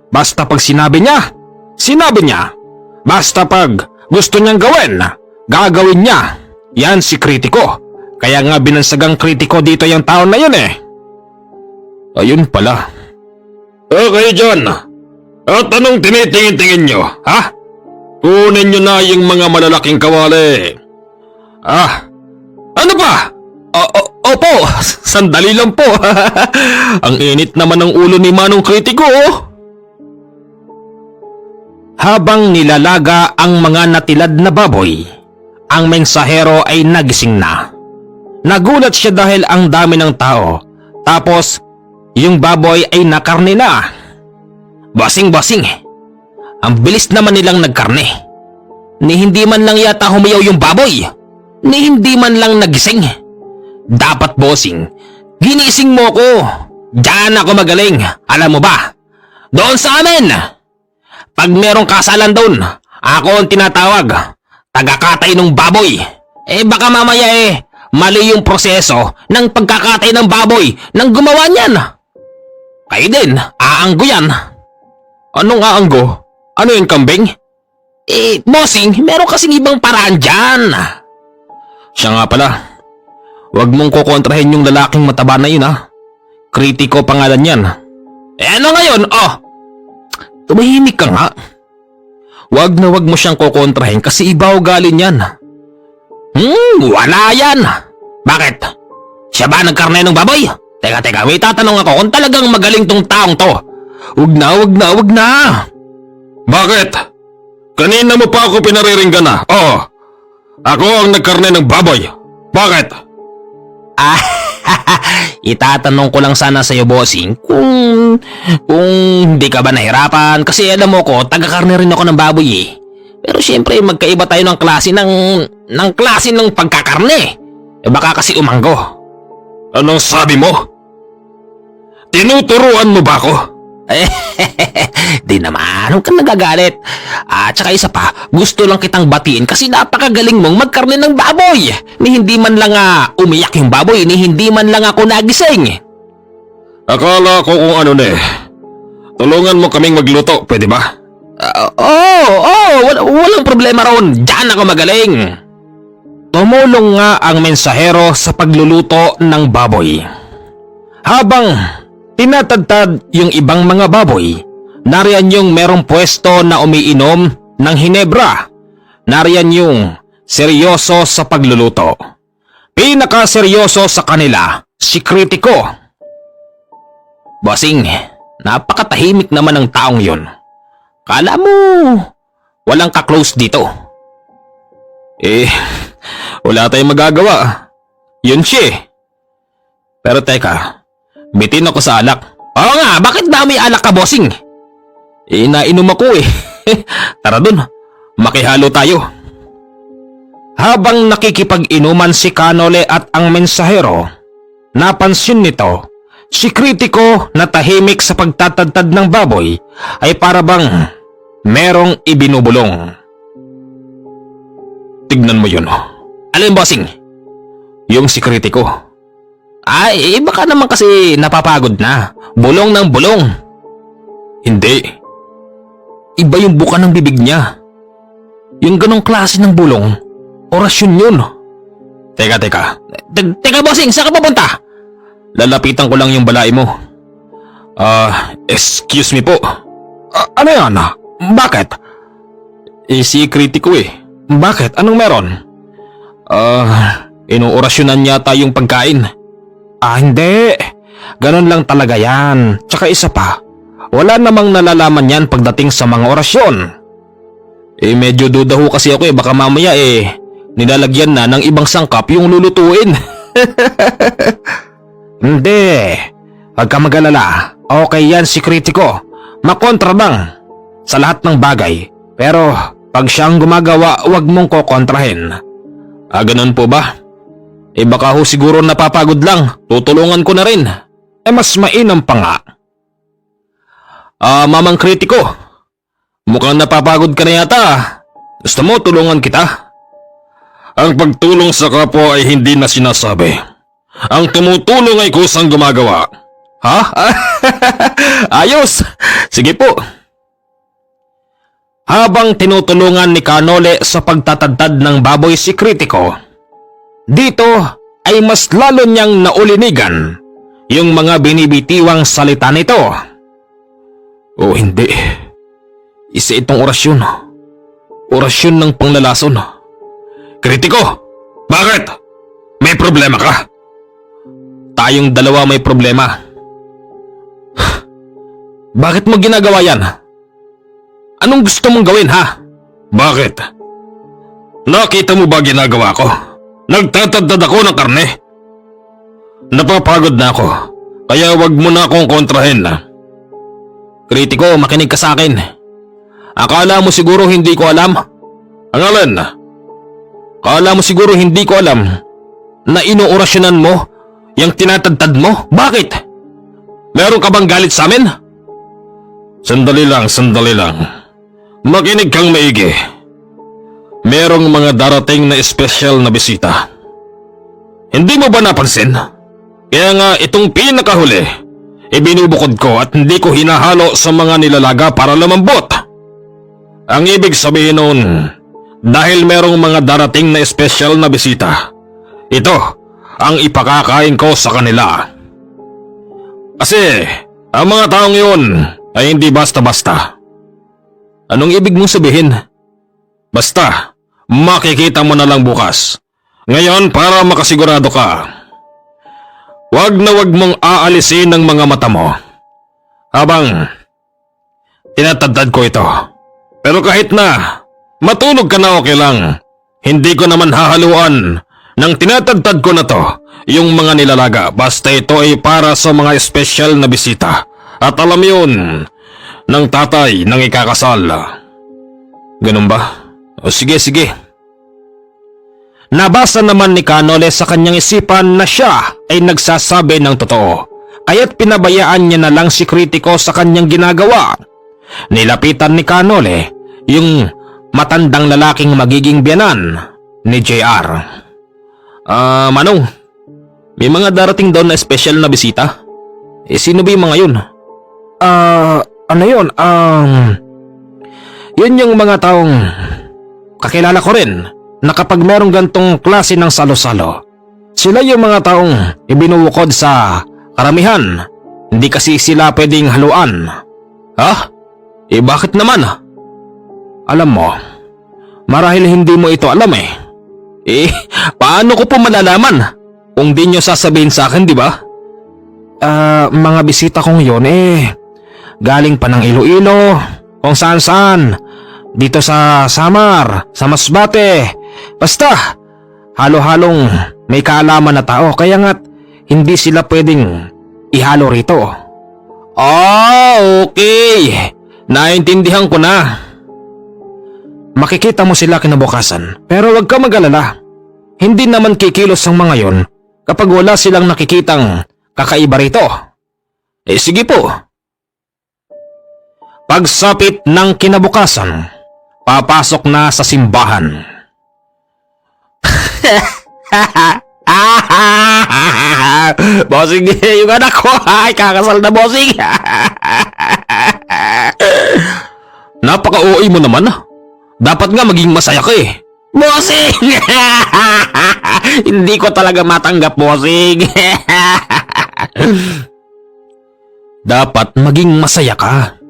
Basta pag sinabi niya. Basta pag gusto niyang gawin, gagawin niya. Yan si Kritiko. Kaya nga binansagang Kritiko dito yung taon na yun Ayun pala. Okay, John. At anong tinitingin-tingin nyo, ha? Kunin nyo na yung mga malalaking kawali. Ano ba? Opo, sandali lang po. Ang init naman ng ulo ni Manong Kritiko. Habang nilalaga ang mga natilad na baboy, ang mensahero ay nagising na. Nagulat siya dahil ang dami ng tao. Tapos, yung baboy ay nakarne na. Basing-basing. Ang bilis naman nilang nagkarne. Ni hindi man lang yata humiyaw yung baboy. ni hindi man lang nagising. Dapat, bossing, ginising mo ko. Diyan ako magaling. Alam mo ba? Doon sa amin. Pag merong kasalan doon, ako ang tinatawag. Tagakatay ng baboy. Baka mamaya mali yung proseso ng pagkakatay ng baboy nang gumawa niyan. Kayo din, aanggo yan. Anong aanggo? Ano yung kambing? Bossing, meron kasing ibang paraan dyan. Siya nga pala. Huwag mong kukontrahin yung lalaking mataba na yun ha. Kritiko pangalan yan. Ano ngayon? Tumahimik ka nga. Huwag na huwag mo siyang kukontrahin kasi iba ugali niyan. Wala yan. Bakit? Siya ba nagkarne ng baboy? Teka, may tatanong ako kung talagang magaling tong taong to. Huwag na. Bakit? Kanina mo pa ako pinariringgan na. Oo. Ako ang nagkarne ng baboy. Bakit? Itatanong ko lang sana sa'yo, bossing, kung hindi ka ba nahirapan kasi alam mo ko, taga-karne rin ako ng baboy eh. Pero syempre magkaiba tayo ng klase ng pagkakarne. Baka kasi umanggo. Anong sabi mo? Tinuturuan mo ba ako? Di naman, huwag kang nagagalit. Tsaka isa pa, gusto lang kitang batiin kasi napakagaling mong magkarne ng baboy. Ni hindi man lang umiyak yung baboy, ni hindi man lang ako nagising. Akala ko kung ano na eh. Tulungan mo kaming magluto, pwede ba? Walang problema ron. Diyan ako magaling. Tumulong nga ang mensahero sa pagluluto ng baboy. Habang tinatadtad yung ibang mga baboy, nariyan yung merong pwesto na umiinom ng hinebra. Nariyan yung seryoso sa pagluluto. Pinakaseryoso sa kanila, si Kritiko. Bossing, napakatahimik naman ng taong yun. Kala mo, walang ka-close dito. Wala tayong magagawa. Yun siya eh. Pero teka, bitin ako sa alak. Oo nga, bakit dami alak ka, bossing? Nainom ako eh. Tara dun, makihalo tayo. Habang nakikipag-inuman si Kanole at ang mensahero, napansin nito, si Kritiko na tahimik sa pagtatadtad ng baboy ay parabang merong ibinubulong. Tignan mo yun. Alin, bossing? Yung si Kritiko. Baka naman kasi napapagod na. Bulong ng bulong. Hindi. Iba yung buka ng bibig niya. Yung ganong klase ng bulong, orasyon yun. Teka. Teka, bossing, saan ka papunta? Lalapitan ko lang yung balai mo. Excuse me po. Ano yan? Bakit? Si Kritiko eh. Bakit? Anong meron? Inuorasyonan yata yung pagkain. Hindi. Ganon lang talaga yan. Tsaka isa pa, wala namang nalalaman yan pagdating sa mga orasyon. Medyo duda ho kasi ako baka mamaya nilalagyan na ng ibang sangkap yung lulutuin. Hindi. Huwag ka mag-alala. Okay yan si Kritiko. Makontrabang sa lahat ng bagay. Pero pag siyang gumagawa, huwag mong kokontrahin. Ganun po ba? Baka ho siguro napapagod lang. Tutulungan ko na rin. Mas mainam pa nga. Mamang Kritiko, mukhang napapagod ka na yata. Gusto mo tulungan kita? Ang pagtulong sa kapwa ay hindi na sinasabi. Ang tumutulong ay kusang gumagawa. Ha? Ayos! Sige po. Habang tinutulungan ni Kanole sa pagtatadtad ng baboy si Kritiko, dito ay mas lalo niyang naulinigan yung mga binibitiwang salita nito. Hindi. Isa itong orasyon. Orasyon ng panglalason. Kritiko, bakit? May problema ka? Tayong dalawa may problema. Bakit mo ginagawa yan? Anong gusto mong gawin ha? Bakit? Nakita mo ba ginagawa ko? Nagtatadtad ako ng karne. Napapagod na ako, kaya wag mo na akong kontrahin. Kritiko, makinig ka sa akin. Akala mo siguro hindi ko alam? Ang alin? Kala mo siguro hindi ko alam na inuorasyonan mo yung tinatadtad mo? Bakit? Meron ka bang galit sa amin? Sandali lang. Makinig kang maigi. Merong mga darating na espesyal na bisita. Hindi mo ba napansin? Kaya nga itong pinakahuli, ibinubukod ko at hindi ko hinahalo sa mga nilalaga para lumambot. Ang ibig sabihin nun, dahil merong mga darating na espesyal na bisita, ito ang ipakakain ko sa kanila. Kasi ang mga taong yun ay hindi basta-basta. Anong ibig mong sabihin? Basta, makikita mo na lang bukas. Ngayon para makasigurado ka, wag mong aalisin ang mga mata mo habang tinatadtad ko ito. Pero kahit na matulog ka na, okay lang. Hindi ko naman hahaluan ng tinatadtad ko na to yung mga nilalaga, basta ito ay para sa mga espesyal na bisita. At alam yun ng tatay ng ikakasal. Ganun ba? O sige. Nabasa naman ni Canole sa kanyang isipan na siya ay nagsasabi ng totoo, kaya't pinabayaan niya na lang si Kritiko sa kanyang ginagawa. Nilapitan ni Canole yung matandang lalaking magiging biyanan ni JR. Manong, may mga darating daw na espesyal na bisita. Sino ba yung mga yun? Ano yun? Yun yung mga taong kakilala ko rin na kapag merong gantong klase ng salo-salo, sila yung mga taong ibinuwukod sa karamihan. Hindi kasi sila pwedeng haluan. Ha? Bakit naman? Alam mo, marahil hindi mo ito alam eh. Paano ko po malalaman kung di nyo sasabihin sa akin, di ba? Mga bisita kong yun galing pa ng Iloilo, kung saan-saan, dito sa Samar, sa Masbate, basta halo-halong may kaalaman na tao, kaya nga't hindi sila pwedeng ihalo rito. Okay, naintindihan ko na. Makikita mo sila kinabukasan, pero huwag ka mag-alala. Hindi naman kikilos ang mga yon kapag wala silang nakikitang kakaiba rito. Sige po. Pagsapit ng kinabukasan, papasok na sa simbahan. Bossing, yung anak ko ay kakasal na, bossing. Napaka-OA mo naman. Dapat nga maging masaya ka eh. Bossing! Hindi ko talaga matanggap, bossing. Dapat maging masaya ka.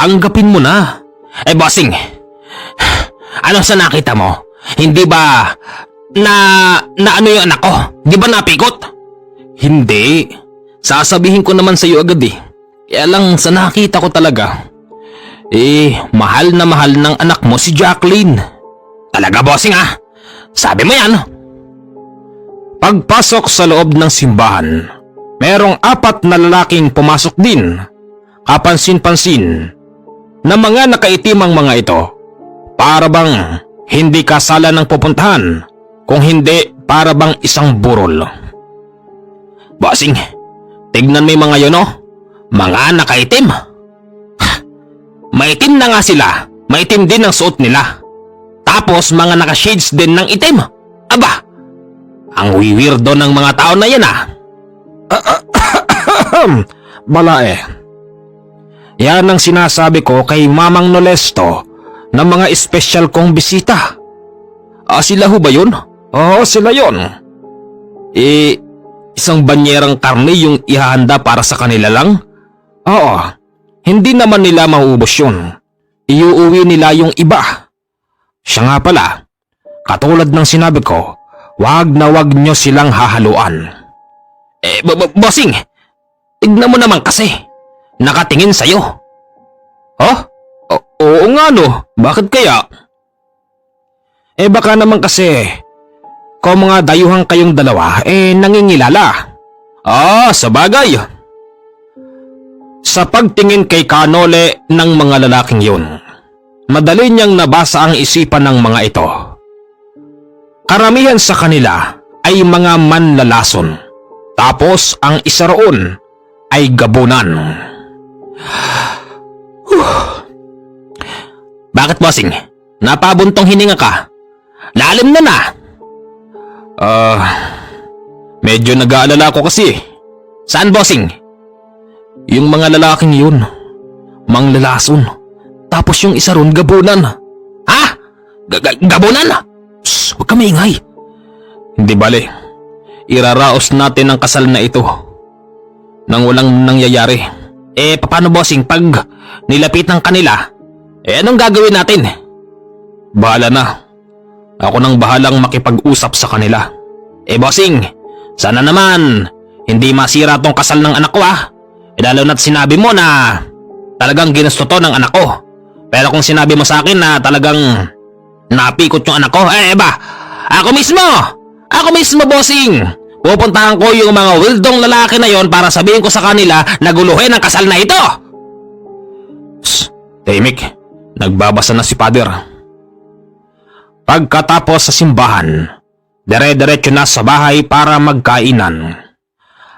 Tanggapin mo na. Bossing, ano sa nakita mo? Hindi ba na ano yung anak ko? Di ba napikot? Hindi. Sasabihin ko naman sa iyo agad eh. Kaya lang sa nakita ko talaga, mahal na mahal ng anak mo si Jacqueline. Talaga, bossing ah? Sabi mo yan? Pagpasok sa loob ng simbahan, merong 4 na lalaking pumasok din. Kapansin-pansin na mga nakaitim ang mga ito. Para bang hindi kasala ng pupuntahan, kung hindi para bang isang burol. Bossing, tignan mo yung mga yun, oh. Mga nakaitim. Maitim na nga sila, maitim din ang suot nila. Tapos mga naka-shades din ng itim. Aba, ang weirdo ng mga tao na yan ah. Bala eh. Yan ang sinasabi ko kay Mamang Nolesto ng mga espesyal kong bisita. Sila ho ba yun? Oo, sila yun. Isang banyerang karne yung ihahanda para sa kanila lang? Oo. Hindi naman nila mauubos yun. Iuuwi nila yung iba. Siya nga pala, katulad ng sinabi ko, wag na wag nyo silang hahaluan. Bossing, tignan mo naman kasi. Nakatingin sa'yo. Oh? Oo nga no, bakit kaya? Baka naman kasi, kung mga dayuhan kayong dalawa, nangingilala. Sabagay. Sa pagtingin kay Canole ng mga lalaking yun, madali niyang nabasa ang isipan ng mga ito. Karamihan sa kanila ay mga manlalason. Tapos ang isa roon ay gabunan. Bakit, bossing? Napabuntong hininga ka? Lalim na na. Medyo nag-aalala ko kasi. Saan, bossing? Yung mga lalaking yun, manglalason. Tapos yung isa ron gabunan. Ha? Gabunan? Shh, huwag ka maingay. Hindi bale, iraraos natin ang kasal na ito nang walang nangyayari. Paano, bossing, pag nilapit ng kanila, anong gagawin natin? Bahala na. Ako nang bahalang makipag-usap sa kanila. Bossing, sana naman hindi masira tong kasal ng anak ko, lalo na't sinabi mo na talagang ginusto to ng anak ko. Pero kung sinabi mo sa akin na talagang napikot yung anak ko, ako mismo, bossing. Pupuntahan ko yung mga wildong lalaki na yon para sabihin ko sa kanila na guluhin ang kasal na ito. Shh, tahimik. Nagbabasa na si Father. Pagkatapos sa simbahan, dire-diretso na sa bahay para magkainan.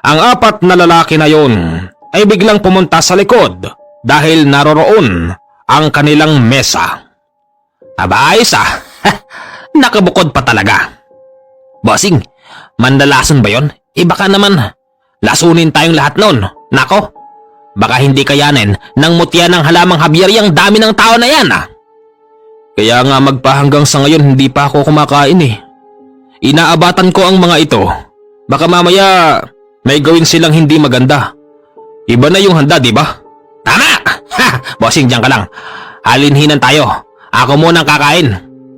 Ang apat na lalaki na yon ay biglang pumunta sa likod dahil naroroon ang kanilang mesa. Ayos nakabukod pa talaga. Bossing, mandalason ba yon? Baka naman lasunin tayong lahat nun. Nako, baka hindi kayanin ng mutya ng halamang habyar yung dami ng tao na yan. Kaya nga magpahanggang sa ngayon hindi pa ako kumakain Inaabatan ko ang mga ito. Baka mamaya may gawin silang hindi maganda. Iba na yung handa, di ba? Tama! Bossing, diyan ka lang. Halinhinan tayo. Ako muna ang kakain.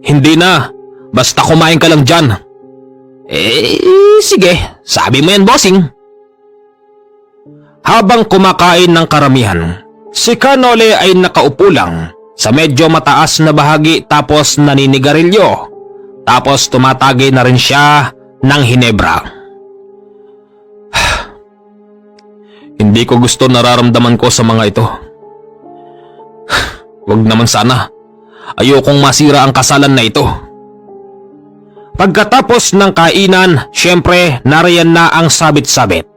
Hindi na. Basta kumain ka lang dyan. Sige. Sabi mo yan, bossing. Habang kumakain ng karamihan, si Kanole ay nakaupo lang sa medyo mataas na bahagi tapos naninigarilyo. Tapos tumatagay na rin siya ng hinebra. Hindi ko gusto nararamdaman ko sa mga ito. Wag naman sana. Ayokong masira ang kasalan na ito. Pagkatapos ng kainan, syempre nariyan na ang sabit-sabit.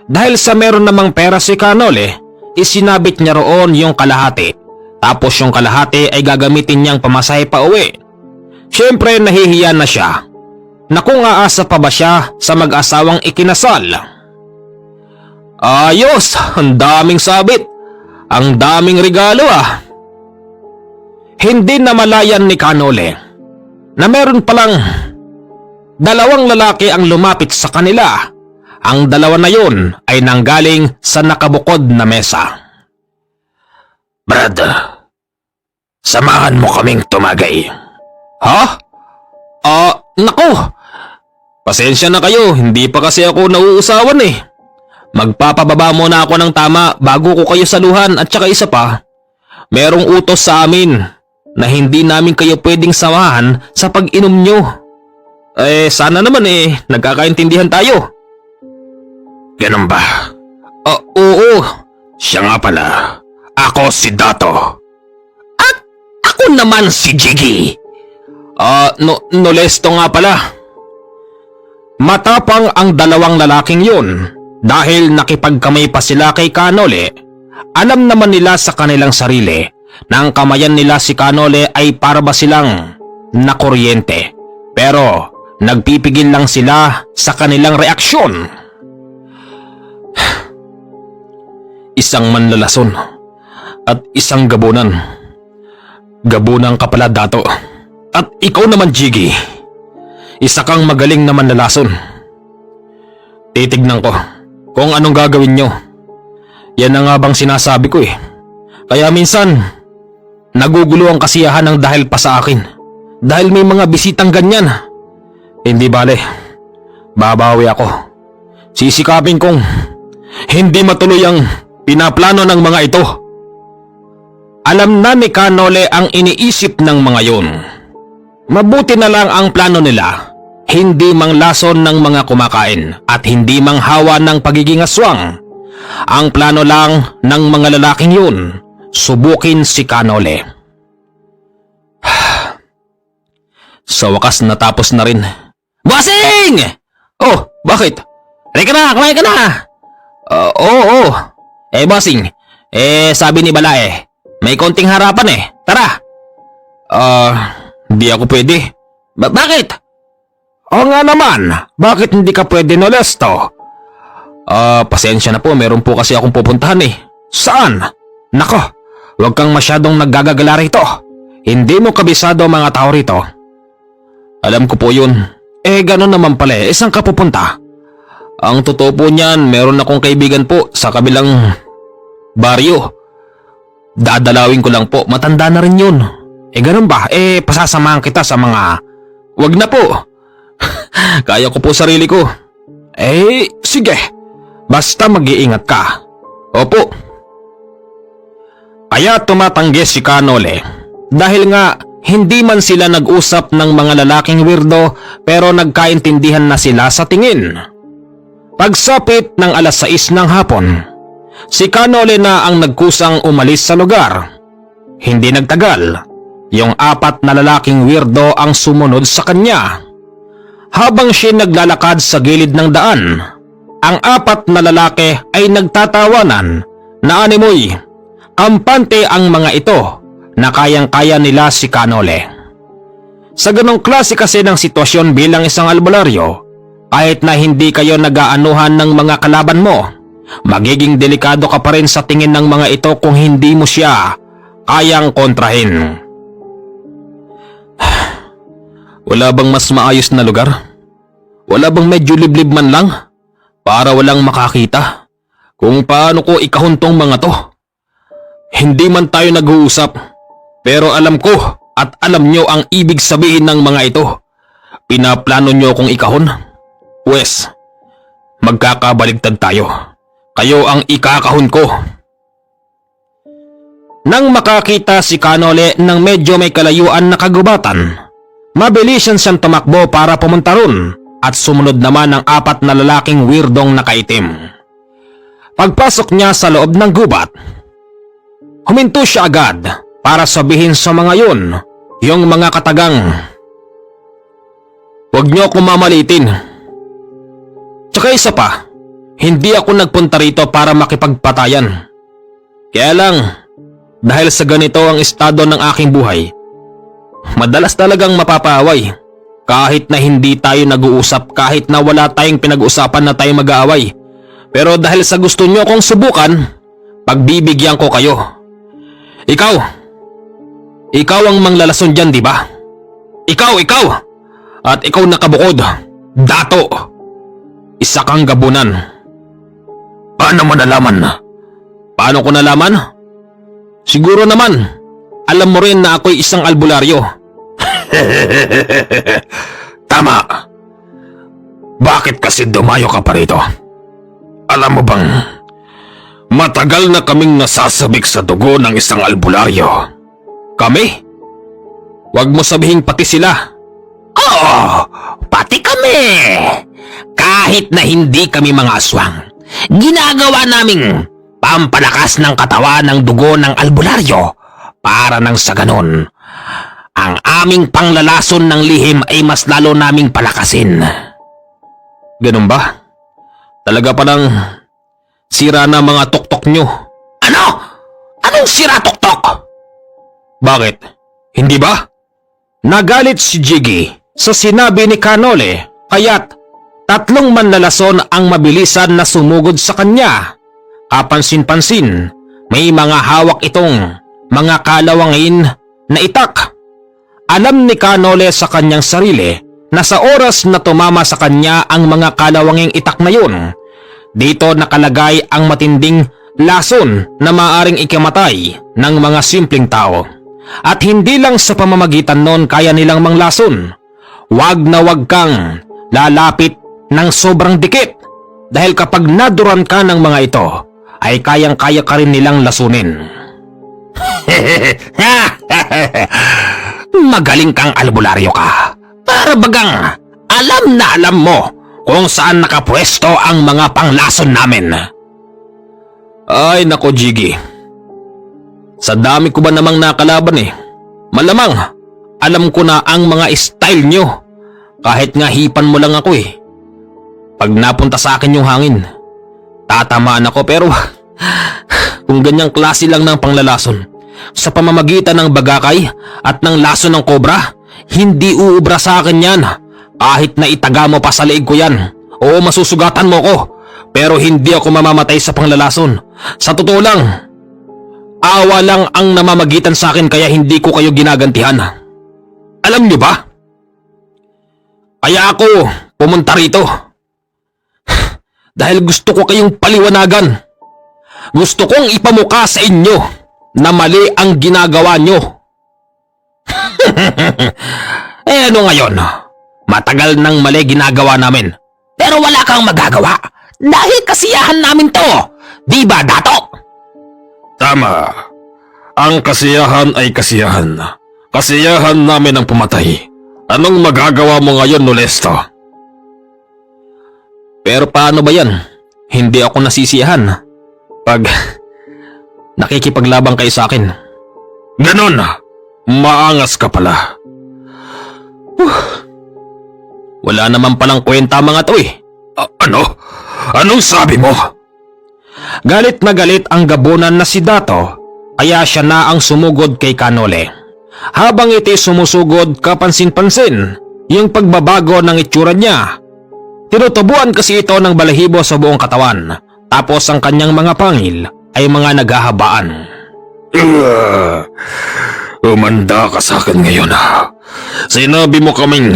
Dahil sa meron namang pera si Kanole, isinabit niya roon yung kalahati. Tapos yung kalahati ay gagamitin niyang pamasahe pa uwi. Syempre nahihiya na siya. Na kung aasa pa ba siya sa mag-asawang ikinasal. Ayos! Ang daming sabit! Ang daming regalo Hindi na malayan ni Kanole na meron palang dalawang lalaki ang lumapit sa kanila. Ang dalawa na yun ay nanggaling sa nakabukod na mesa. Brad, samahan mo kaming tumagay. Ha? Naku! Pasensya na kayo, hindi pa kasi ako nauusawan Magpapababa muna ako ng tama bago ko kayo saluhan at saka isa pa, merong utos sa amin na hindi namin kayo pwedeng samahan sa pag-inom nyo. Sana naman nagkakaintindihan tayo. Ganun ba? Oo. Siya nga pala, ako si Dato. At ako naman si Jiggy. Nolesto nga pala. Matapang ang dalawang lalaking yun dahil nakipagkamay pa sila kay Kanole. Alam naman nila sa kanilang sarili na ang kamayan nila si Kanole ay para ba silang nakuryente. Pero nagpipigil lang sila sa kanilang reaksyon. Isang manlalason at isang gabunan. Gabunan ka pala, Dato. At ikaw naman, Jiggy. Isa kang magaling na manlalason. Titignan ko kung anong gagawin nyo. Yan na nga bang sinasabi ko Kaya minsan, nagugulo ang kasiyahan ng dahil pa sa akin. Dahil may mga bisitang ganyan. Hindi bale, babawi ako. Sisikapin kong hindi matuloy ang pinaplano ng mga ito. Alam na ni Kanole ang iniisip ng mga yun. Mabuti na lang ang plano nila. Hindi manglason ng mga kumakain at hindi manghawa ng pagiging aswang. Ang plano lang ng mga lalaking yun, subukin si Kanole. Sa wakas natapos na rin Bossing! Oh, bakit? Halika na, kumain ka na! Oo. Bossing, sabi ni Balae, may konting harapan Tara! Hindi ako pwede. Bakit? Oo nga naman, bakit hindi ka pwede Nolesto? Pasensya na po, meron po kasi akong pupuntahan Saan? Nako, huwag kang masyadong naggagagala rito. Hindi mo kabisado ang mga tao rito. Alam ko po yun. Ganun naman pala saan ka pupunta? Ang totoo po niyan, meron akong kaibigan po sa kabilang baryo. Dadalawin ko lang po, matanda na rin yun. Ganun ba? Pasasamahan kita sa mga... Wag na po. Kaya ko po sarili ko. Sige. Basta mag-iingat ka. Opo. Kaya tumatanggi si Kanole. Dahil nga, hindi man sila nag-usap ng mga lalaking weirdo pero nagkaintindihan na sila sa tingin. Pagsapit ng 6:00 ng hapon, si Kanole na ang nagkusang umalis sa lugar. Hindi nagtagal, yung 4 na lalaking weirdo ang sumunod sa kanya. Habang siya naglalakad sa gilid ng daan, ang 4 na lalaki ay nagtatawanan na animoy. Kampante ang mga ito na kayang-kaya nila si Kanole. Sa ganong klase kasi ng sitwasyon bilang isang albularyo, kahit na hindi kayo nag-aanuhan ng mga kalaban mo, magiging delikado ka pa rin sa tingin ng mga ito kung hindi mo siya kayang kontrahin. Wala bang mas maayos na lugar? Wala bang medyo liblib man lang? Para walang makakita kung paano ko ikahuntong mga to. Hindi man tayo nag-uusap, pero alam ko at alam nyo ang ibig sabihin ng mga ito. Pinaplano nyo kong ikahon? Wes, magkakabaligtad tayo. Kayo ang ikakahon ko. Nang makakita si Kanole ng medyo may kalayuan na kagubatan, mabilis siyang tumakbo para pumunta ron at sumunod naman ang 4 na lalaking weirdong nakaitim. Pagpasok niya sa loob ng gubat, huminto siya agad para sabihin sa mga yun, yung mga katagang, "Huwag niyo akong mamalitin. Tsaka isa pa, hindi ako nagpunta rito para makipagpatayan. Kaya lang, dahil sa ganito ang estado ng aking buhay, madalas talagang mapapaaway. Kahit na hindi tayo nag-uusap, kahit na wala tayong pinag-usapan na tayo mag-aaway. Pero dahil sa gusto nyo kong subukan, pagbibigyan ko kayo. Ikaw ang manglalason dyan, di ba? Ikaw! At ikaw nakabukod, dato! Isa kang gabunan." "Paano mo nalaman?" "Paano ko nalaman? Siguro naman, alam mo rin na ako'y isang albularyo." "Tama. Bakit kasi dumayo ka pa rito? Alam mo bang, matagal na kaming nasasabik sa dugo ng isang albularyo." "Kami? Huwag mo sabihin pati sila." Oo, pati kami. Kahit na hindi kami mga aswang, ginagawa naming pampalakas ng katawan ng dugo ng albularyo para nang sa ganon, ang aming panglalason ng lihim ay mas lalo naming palakasin." "Ganun ba? Talaga palang sira na mga tuktok nyo." Ano? Anong sira tuktok? "Bakit? Hindi ba?" Nagalit si Jiggy sa sinabi ni Kanole, kaya't 3 manlalason ang mabilisan na sumugod sa kanya. Kapansin-pansin, may mga hawak itong mga kalawangin na itak. Alam ni Kanole sa kanyang sarili na sa oras na tumama sa kanya ang mga kalawanging itak na yun, dito nakalagay ang matinding lason na maaring ikamatay ng mga simpleng tao. At hindi lang sa pamamagitan nun kaya nilang manglason. Wag na wag kang lalapit ng sobrang dikit dahil kapag naduran ka ng mga ito ay kayang-kaya ka rin nilang lasunin. Magaling kang albularyo ka. Para bagang alam na alam mo kung saan nakapwesto ang mga panglason namin. Ay nako Jiggy, sa dami ko ba namang nakalaban malamang alam ko na ang mga style nyo. Kahit nga hipan mo lang ako eh. Pag napunta sa akin yung hangin, tatamaan ako pero kung ganyang klase lang ng panglalason sa pamamagitan ng bagakay at ng lason ng kobra, hindi uubra sa akin yan. Kahit na itaga mo pa sa leeg ko yan, oo masusugatan mo ko, pero hindi ako mamamatay sa panglalason. Sa totoo lang, awa lang ang namamagitan sa akin kaya hindi ko kayo ginagantihan. Alam niyo ba? Kaya ako pumunta rito. Dahil gusto ko kayong paliwanagan. Gusto kong ipamukha sa inyo na mali ang ginagawa nyo. Eh ano ngayon? Matagal nang mali ginagawa namin. Pero wala kang magagawa dahil kasiyahan namin to. Di ba, Dato? Tama. Ang kasiyahan ay kasiyahan. Kasiyahan namin ang pumatay. Anong magagawa mo ngayon, Nolesto? Pero paano ba yan? Hindi ako nasisiyahan pag nakikipaglabang kayo sa akin. Ganon. Maangas ka pala. Wala naman palang kwenta mga to eh. Ano? Anong sabi mo? Galit na galit ang gabunan na si Dato, kaya siya na ang sumugod kay Kanole. Habang iti sumusugod, kapansin-pansin yung pagbabago ng itsura niya. Tinutubuan kasi ito ng balahibo sa buong katawan, tapos ang kanyang mga pangil ay mga naghahabaan. Umanda ka sa akin ngayon. Sinabi mo kaming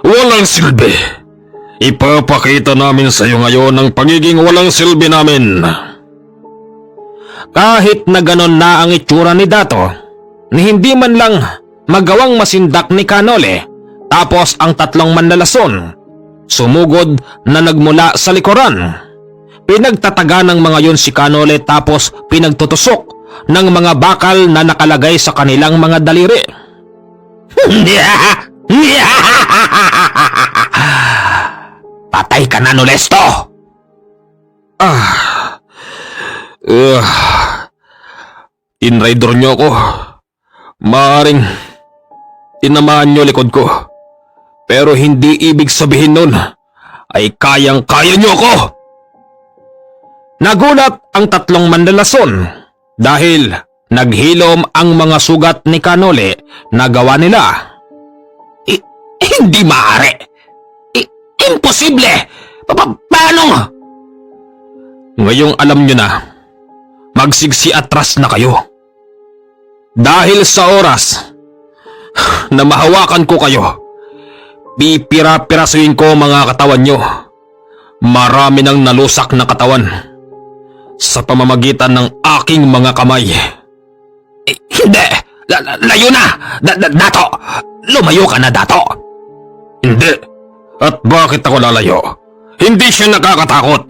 walang silbi. Ipapakita namin sa iyo ngayon ang pagiging walang silbi namin. Kahit na ganon na ang itsura ni Dato, ni hindi man lang magawang masindak ni Kanole, tapos ang tatlong manlalason sumugod na nagmula sa likuran. Pinagtataga ng mga yun si Kanole tapos pinagtutusok ng mga bakal na nakalagay sa kanilang mga daliri. Patay ka na, Nolesto! Inrider niyo ako. Maaring tinamaan niyo likod ko. Pero hindi ibig sabihin nun ay kayang-kaya niyo ako. Nagulat ang tatlong manlalason dahil naghilom ang mga sugat ni Kanole na gawa nila. Hindi maaari! Imposible! Paano? Ngayong alam niyo na, magsigsi atras na kayo. Dahil sa oras na mahawakan ko kayo, pipira-pirasuin ko mga katawan nyo. Marami nang nalusak na katawan sa pamamagitan ng aking mga kamay. Hindi! Layo na! Dato! Lumayo ka na, Dato! Hindi! At bakit ako lalayo? Hindi siya nakakatakot.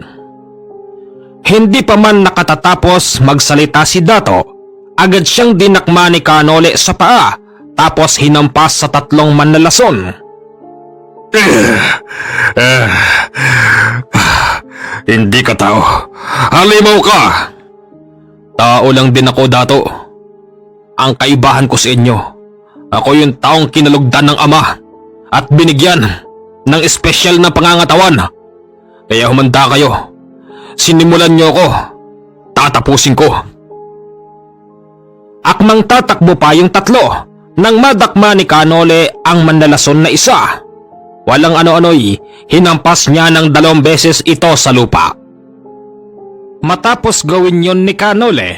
Hindi pa man nakatatapos magsalita si Dato, agad siyang dinakma ni Kanole sa paa tapos hinampas sa tatlong manlalason. Hindi ka tao. Halimaw ka! Tao lang din ako, Dato. Ang kaibahan ko sa inyo, ako yung taong kinalugdan ng ama at binigyan ng espesyal na pangangatawan. Kaya humanda kayo. Sinimulan niyo ako. Tatapusin ko. Akmang tatakbo pa yung tatlo nang madakma ni Kanole ang manlalason na isa. Walang ano-ano'y hinampas niya ng 2 beses ito sa lupa. Matapos gawin yon ni Kanole,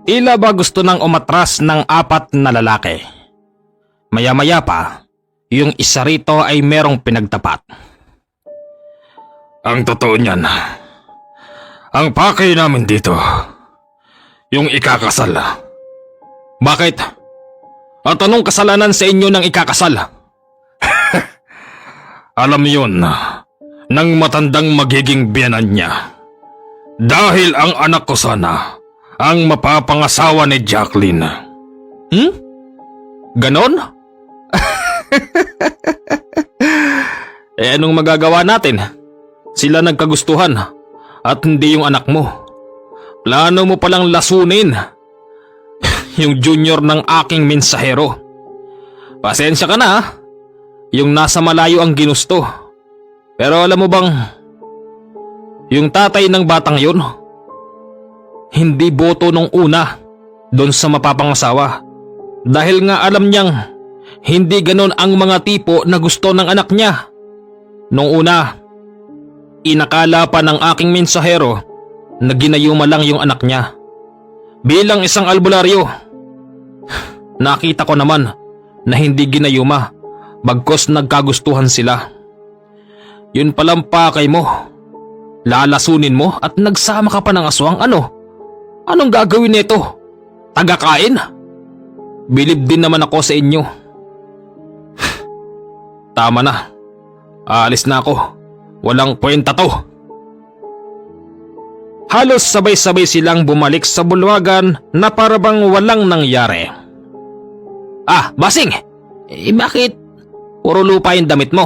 tila ba gusto nang umatras ng 4 na lalaki. Maya-maya pa, yung isa rito ay merong pinagtapat. Ang totoo niyan, ang pakay namin dito, yung ikakasal. Bakit? At anong kasalanan sa inyo ng ikakasal? Alam yun ng matandang magiging biyanan niya. Dahil ang anak ko sana ang mapapangasawa ni Jacqueline. Ganon? Anong magagawa natin? Sila nagkagustuhan at hindi yung anak mo. Plano mo palang lasunin yung junior ng aking mensahero. Pasensya ka na. yung nasa malayo ang ginusto. Pero alam mo bang, yung tatay ng batang yun, hindi boto nung una doon sa mapapangasawa. Dahil nga alam niyang hindi ganon ang mga tipo na gusto ng anak niya. Nung una, inakala pa ng aking mensahero na ginayuma lang yung anak niya. Bilang isang albularyo, nakita ko naman na hindi ginayuma, bagkos nagkagustuhan sila. Yun palang pakay mo, lalasunin mo at nagsama ka pa ng aswang. Anong gagawin nito? Tagakain? Bilib din naman ako sa inyo. Tama na, aalis na ako, walang kwenta to. Halos sabay-sabay silang bumalik sa bulwagan na parabang walang nangyari. Basing! Bakit puro lupa yung damit mo?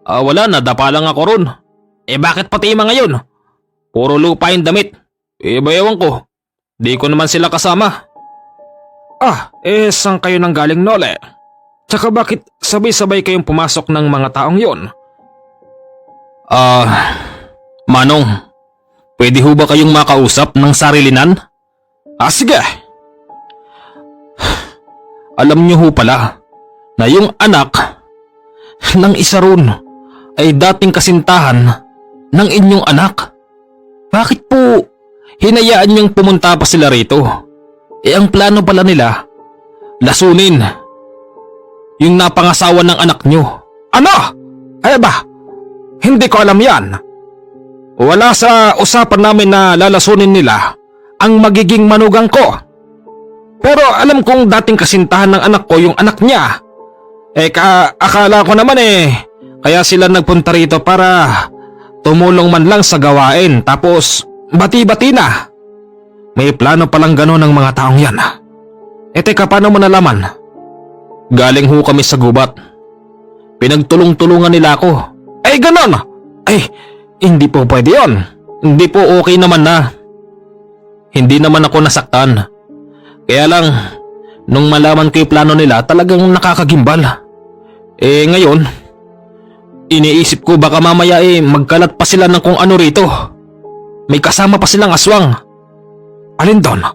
Wala, nadapa lang ako ron. Bakit pati yung mga yun? Puro lupa yung damit. Bayawan ko, di ko naman sila kasama. Saan kayo nang galing, Nole? Tsaka bakit sabay-sabay kayong pumasok ng mga taong yon? Manong, pwede ho ba kayong makausap ng sarilinan? Sige. Alam niyo ho pala na yung anak ng isa ron ay dating kasintahan ng inyong anak. Bakit po hinayaan niyong pumunta pa sila rito? Ang plano pala nila, lasunin yung napangasawa ng anak niyo. Ano? Hindi ko alam yan. Wala sa usapan namin na lalasunin nila ang magiging manugang ko. Pero alam kong dating kasintahan ng anak ko yung anak niya. Akala ko naman kaya sila nagpunta rito para tumulong man lang sa gawain, tapos bati-bati na. May plano palang gano'n ng mga taong yan. Teka, paano mo nalaman? Galing ho kami sa gubat. Pinagtulong-tulungan nila ako. Ganon! Hindi po pwede yun. Hindi po okay naman na. Hindi naman ako nasaktan. Kaya lang, nung malaman ko yung plano nila, talagang nakakagimbal. Ngayon, iniisip ko baka mamaya magkalat pa sila ng kung ano rito. May kasama pa silang aswang. Alin doon?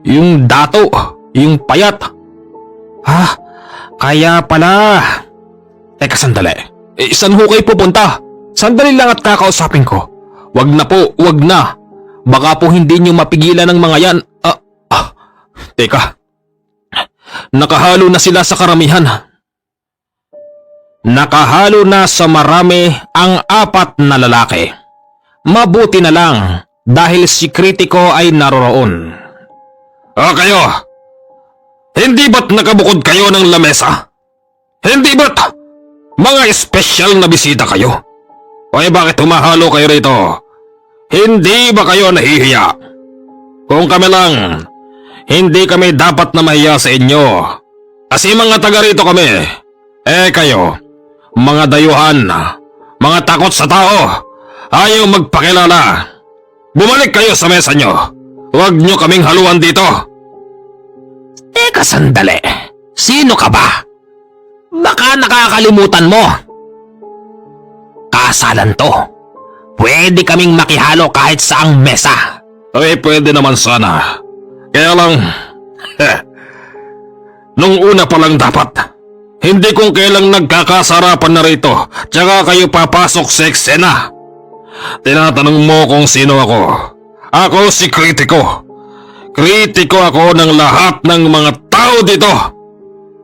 Yung dato, yung payat. Kaya pala. Teka, sandali. Saan ho kayo pupunta? Sandali lang at kakausapin ko. Wag na po, wag na. Baka po hindi niyo mapigilan ng mga yan. Teka. Nakahalo na sila sa karamihan. Nakahalo na sa marami ang 4 na lalaki. Mabuti na lang dahil si Kritiko ay naroroon. Kayo, hindi ba't nakabukod kayo ng lamesa? Hindi ba't mga espesyal na bisita kayo? Bakit humahalo kayo rito? Hindi ba kayo nahihiya? Kung kami lang, hindi kami dapat na mahiya sa inyo. Kasi mga taga rito kami. Kayo, mga dayuhan, mga takot sa tao, ayaw magpakilala. Bumalik kayo sa mesa nyo. Huwag nyo kaming haluan dito. Teka, sandali. Sino ka ba? Baka nakakalimutan mo. Kasalan to. Pwede kaming makihalo kahit saang mesa. Pwede naman sana. Kaya lang, nung una pa lang dapat. Hindi kung kailang nagkakasarapan na rito, tsaka kayo papasok sa eksena. Tinatanong mo kung sino ako. Ako si Kritiko. Kritiko ako ng lahat ng mga tao dito.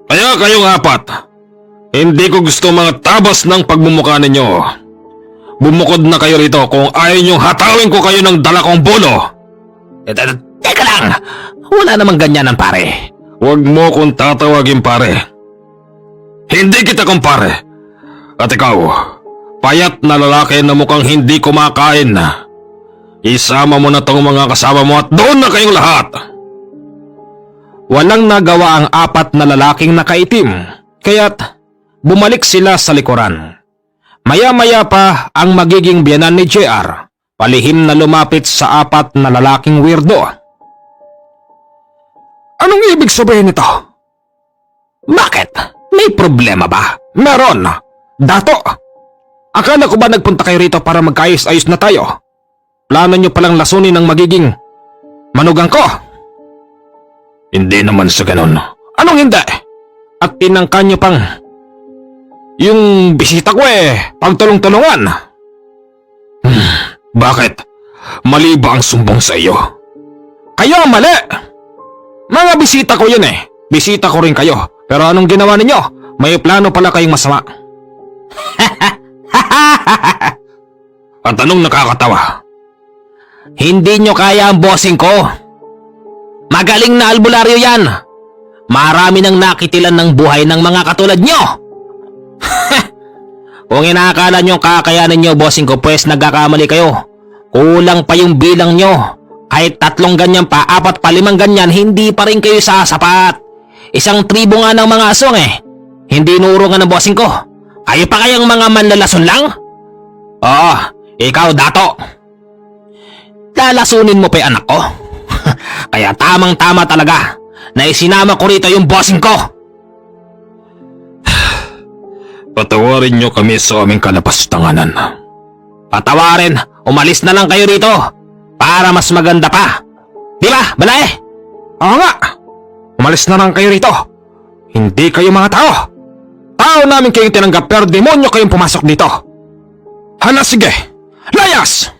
Kaya kayong 4, hindi ko gusto mga tabas ng pagmumukha ninyo. Bumukod na kayo rito kung ayaw niyong hatawin ko kayo ng dala kong bolo. Teka lang, wala namang ganyanan pare. Huwag mo kong tatawagin pare. Hindi kita kumpare. At ikaw, payat na lalaki na mukhang hindi kumakain. Isama mo na tong mga kasama mo at doon na kayong lahat. Walang nagawa ang 4 na lalaking nakaitim, kaya't bumalik sila sa likuran. Maya-maya pa ang magiging biyanan ni JR, palihim na lumapit sa 4 na lalaking weirdo. Anong ibig sabihin nito? Bakit? May problema ba? Meron! Dato! Akala ko ba nagpunta kayo rito para magkaayos-ayos na tayo? Plano nyo palang lasunin ang magiging manugang ko? Hindi naman sa ganun. Anong hindi? At tinangka nyo pang yung bisita ko pagtulong-tulungan. Bakit? Mali ba ang sumbong sa iyo? Kayo ang mali! Mga bisita ko yun Bisita ko rin kayo. Pero anong ginawa ninyo? May plano pala kayong masama. At anong nakakatawa? Hindi nyo kaya ang bossing ko. Magaling na albularyo yan. Marami nang nakitilan ng buhay ng mga katulad nyo. Kung inaakala nyo kakayanin nyo, bossing ko, pues nagkakamali kayo. Kulang pa yung bilang nyo. Kahit 3 ganyan pa, 4 pa, 5 ganyan, hindi pa rin kayo sasapat. Isang tribo nga ng mga aswang Hindi nurungan ng bossing ko. Kayo pa kayang mga manlalason lang? Oo, ikaw Dato. Lalasunin mo pa yung anak ko? Kaya tamang-tama talaga na isinama ko rito yung bossing ko. Patawarin nyo kami sa aming kalapastanganan. Patawarin, umalis na lang kayo rito para mas maganda pa. Di ba, Balay? Oo nga. Umalis na lang kayo rito. Hindi kayo mga tao. Tao namin kayong tinanggap pero demonyo kayong pumasok dito. Hala sige, layas!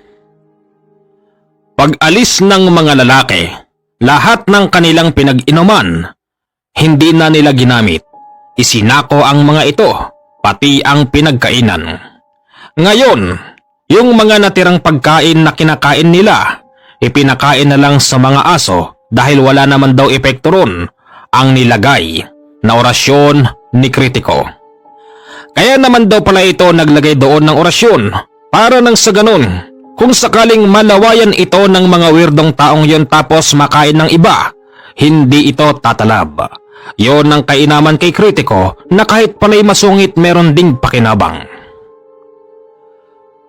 Pag-alis ng mga lalaki, lahat ng kanilang pinag-inuman, hindi na nila ginamit. Isinako ang mga ito, pati ang pinagkainan. Ngayon, yung mga natirang pagkain na kinakain nila, ipinakain na lang sa mga aso dahil wala naman daw epekto ron ang nilagay na orasyon ni Kritiko. Kaya naman daw pala ito naglagay doon ng orasyon para nang sa ganun, kung sakaling malawayan ito ng mga weirdong taong yon tapos makain ng iba, hindi ito tatalab. Yon ang kainaman kay Kritiko na kahit pala'y masungit meron ding pakinabang.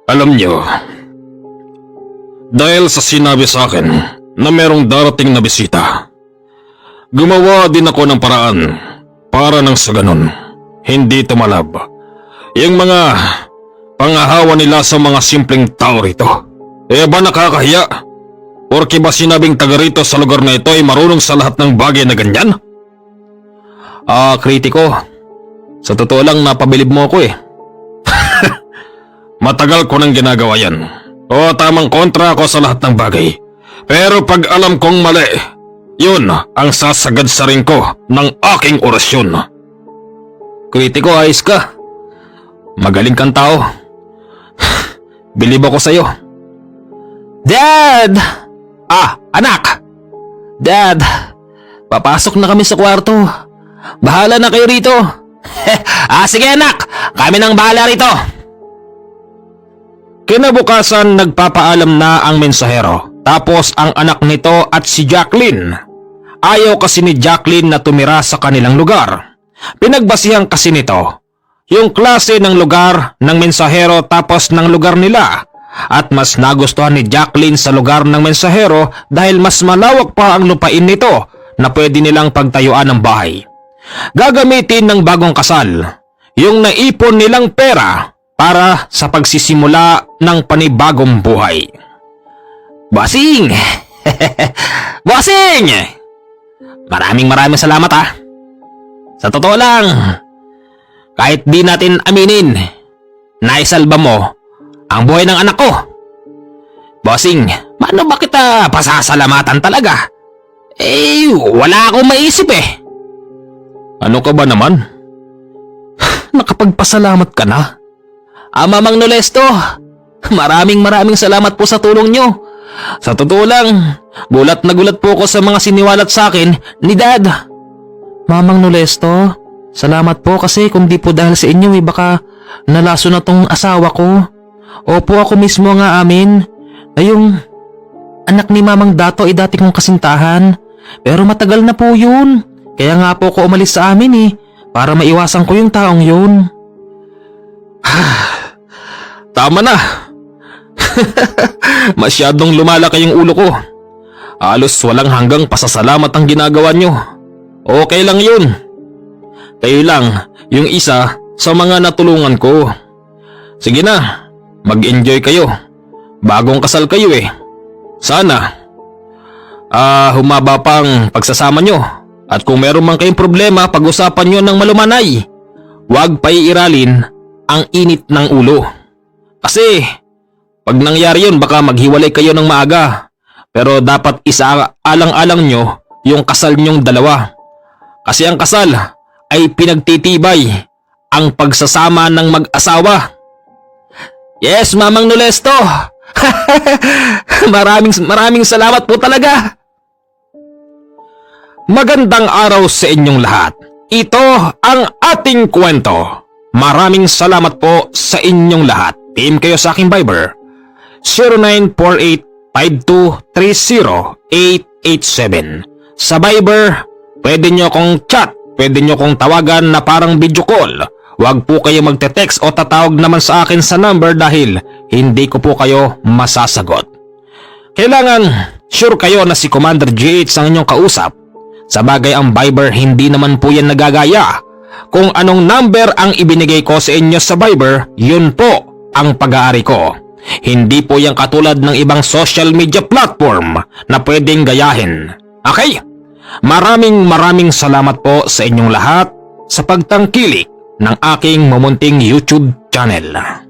Alam nyo, dahil sa sinabi sa akin na merong darating na bisita, gumawa din ako ng paraan para nang sa ganun, hindi tumalab yung mga pangahawa nila sa mga simpleng tao rito. Ba nakakahiya? Porke ba sinabing taga rito sa lugar na ito ay marunong sa lahat ng bagay na ganyan? Kritiko, sa totoo lang napabilib mo ako Matagal ko nang ginagawa yan. O tamang kontra ako sa lahat ng bagay. Pero pag alam kong mali, yun ang sasagad sa ring ko ng aking orasyon. Kritiko, ayos ka. Magaling kang tao. Bilib ako sa'yo. Dad! Anak! Dad, papasok na kami sa kwarto. Bahala na kayo rito. Sige anak, kami nang bahala rito. Kinabukasan nagpapaalam na ang mensahero. Tapos ang anak nito at si Jacqueline. Ayaw kasi ni Jacqueline na tumira sa kanilang lugar. Pinagbasihan kasi nito yung klase ng lugar ng mensahero tapos ng lugar nila. At mas nagustuhan ni Jacqueline sa lugar ng mensahero dahil mas malawak pa ang lupain nito na pwede nilang pagtayuan ng bahay. Gagamitin ng bagong kasal yung naipon nilang pera para sa pagsisimula ng panibagong buhay. Bossing! Bossing! Maraming salamat Sa totoo lang, kahit di natin aminin, naisalba mo ang buhay ng anak ko. Bossing, paano ba kita pasasalamatan talaga? Wala akong maisip Ano ka ba naman? Nakapagpasalamat ka na? Mamang Nolesto, maraming salamat po sa tulong nyo. Sa totoo lang, gulat na gulat po ako sa mga siniwalat sa akin ni Dad. Mamang Nolesto, salamat po kasi kung di po dahil sa inyo baka nalaso na tong asawa ko. Opo, ako mismo nga amin. Yung anak ni Mamang Dato ay dati kong kasintahan. Pero matagal na po yun. Kaya nga po ako umalis sa amin para maiwasan ko yung taong yun. Tama na. Masyadong lumalaki yung ulo ko. Halos walang hanggang pasasalamat ang ginagawa nyo. Okay lang yun. Kayo lang, yung isa, sa mga natulungan ko. Sige na, mag-enjoy kayo. Bagong kasal kayo eh. Sana humaba pang pagsasama nyo. At kung meron man kayong problema, pag-usapan nyo ng malumanay. Huwag paiiralin ang init ng ulo. Kasi pag nangyari yun, baka maghiwalay kayo ng maaga. Pero dapat isaalang-alang nyo yung kasal nyong dalawa. Kasi ang kasal ay pinagtitibay ang pagsasama ng mag-asawa. Yes, Mamang Nolesto. maraming salamat po talaga. Magandang araw sa inyong lahat. Ito ang ating kwento. Maraming salamat po sa inyong lahat. PM kayo sa aking Viber 0948-5230-887. Sa Viber, pwede nyo kong chat, pwede nyo kong tawagan na parang video call. Huwag po kayo magte-text o tatawag naman sa akin sa number dahil hindi ko po kayo masasagot. Kailangan sure kayo na si Commander GH ang inyong kausap. Sa bagay ang Viber hindi naman po yan nagagaya. Kung anong number ang ibinigay ko sa inyo sa Viber, yun po ang pag-aari ko. Hindi po yan katulad ng ibang social media platform na pwedeng gayahin. Okay? Maraming salamat po sa inyong lahat sa pagtangkilik ng aking mumunting YouTube channel.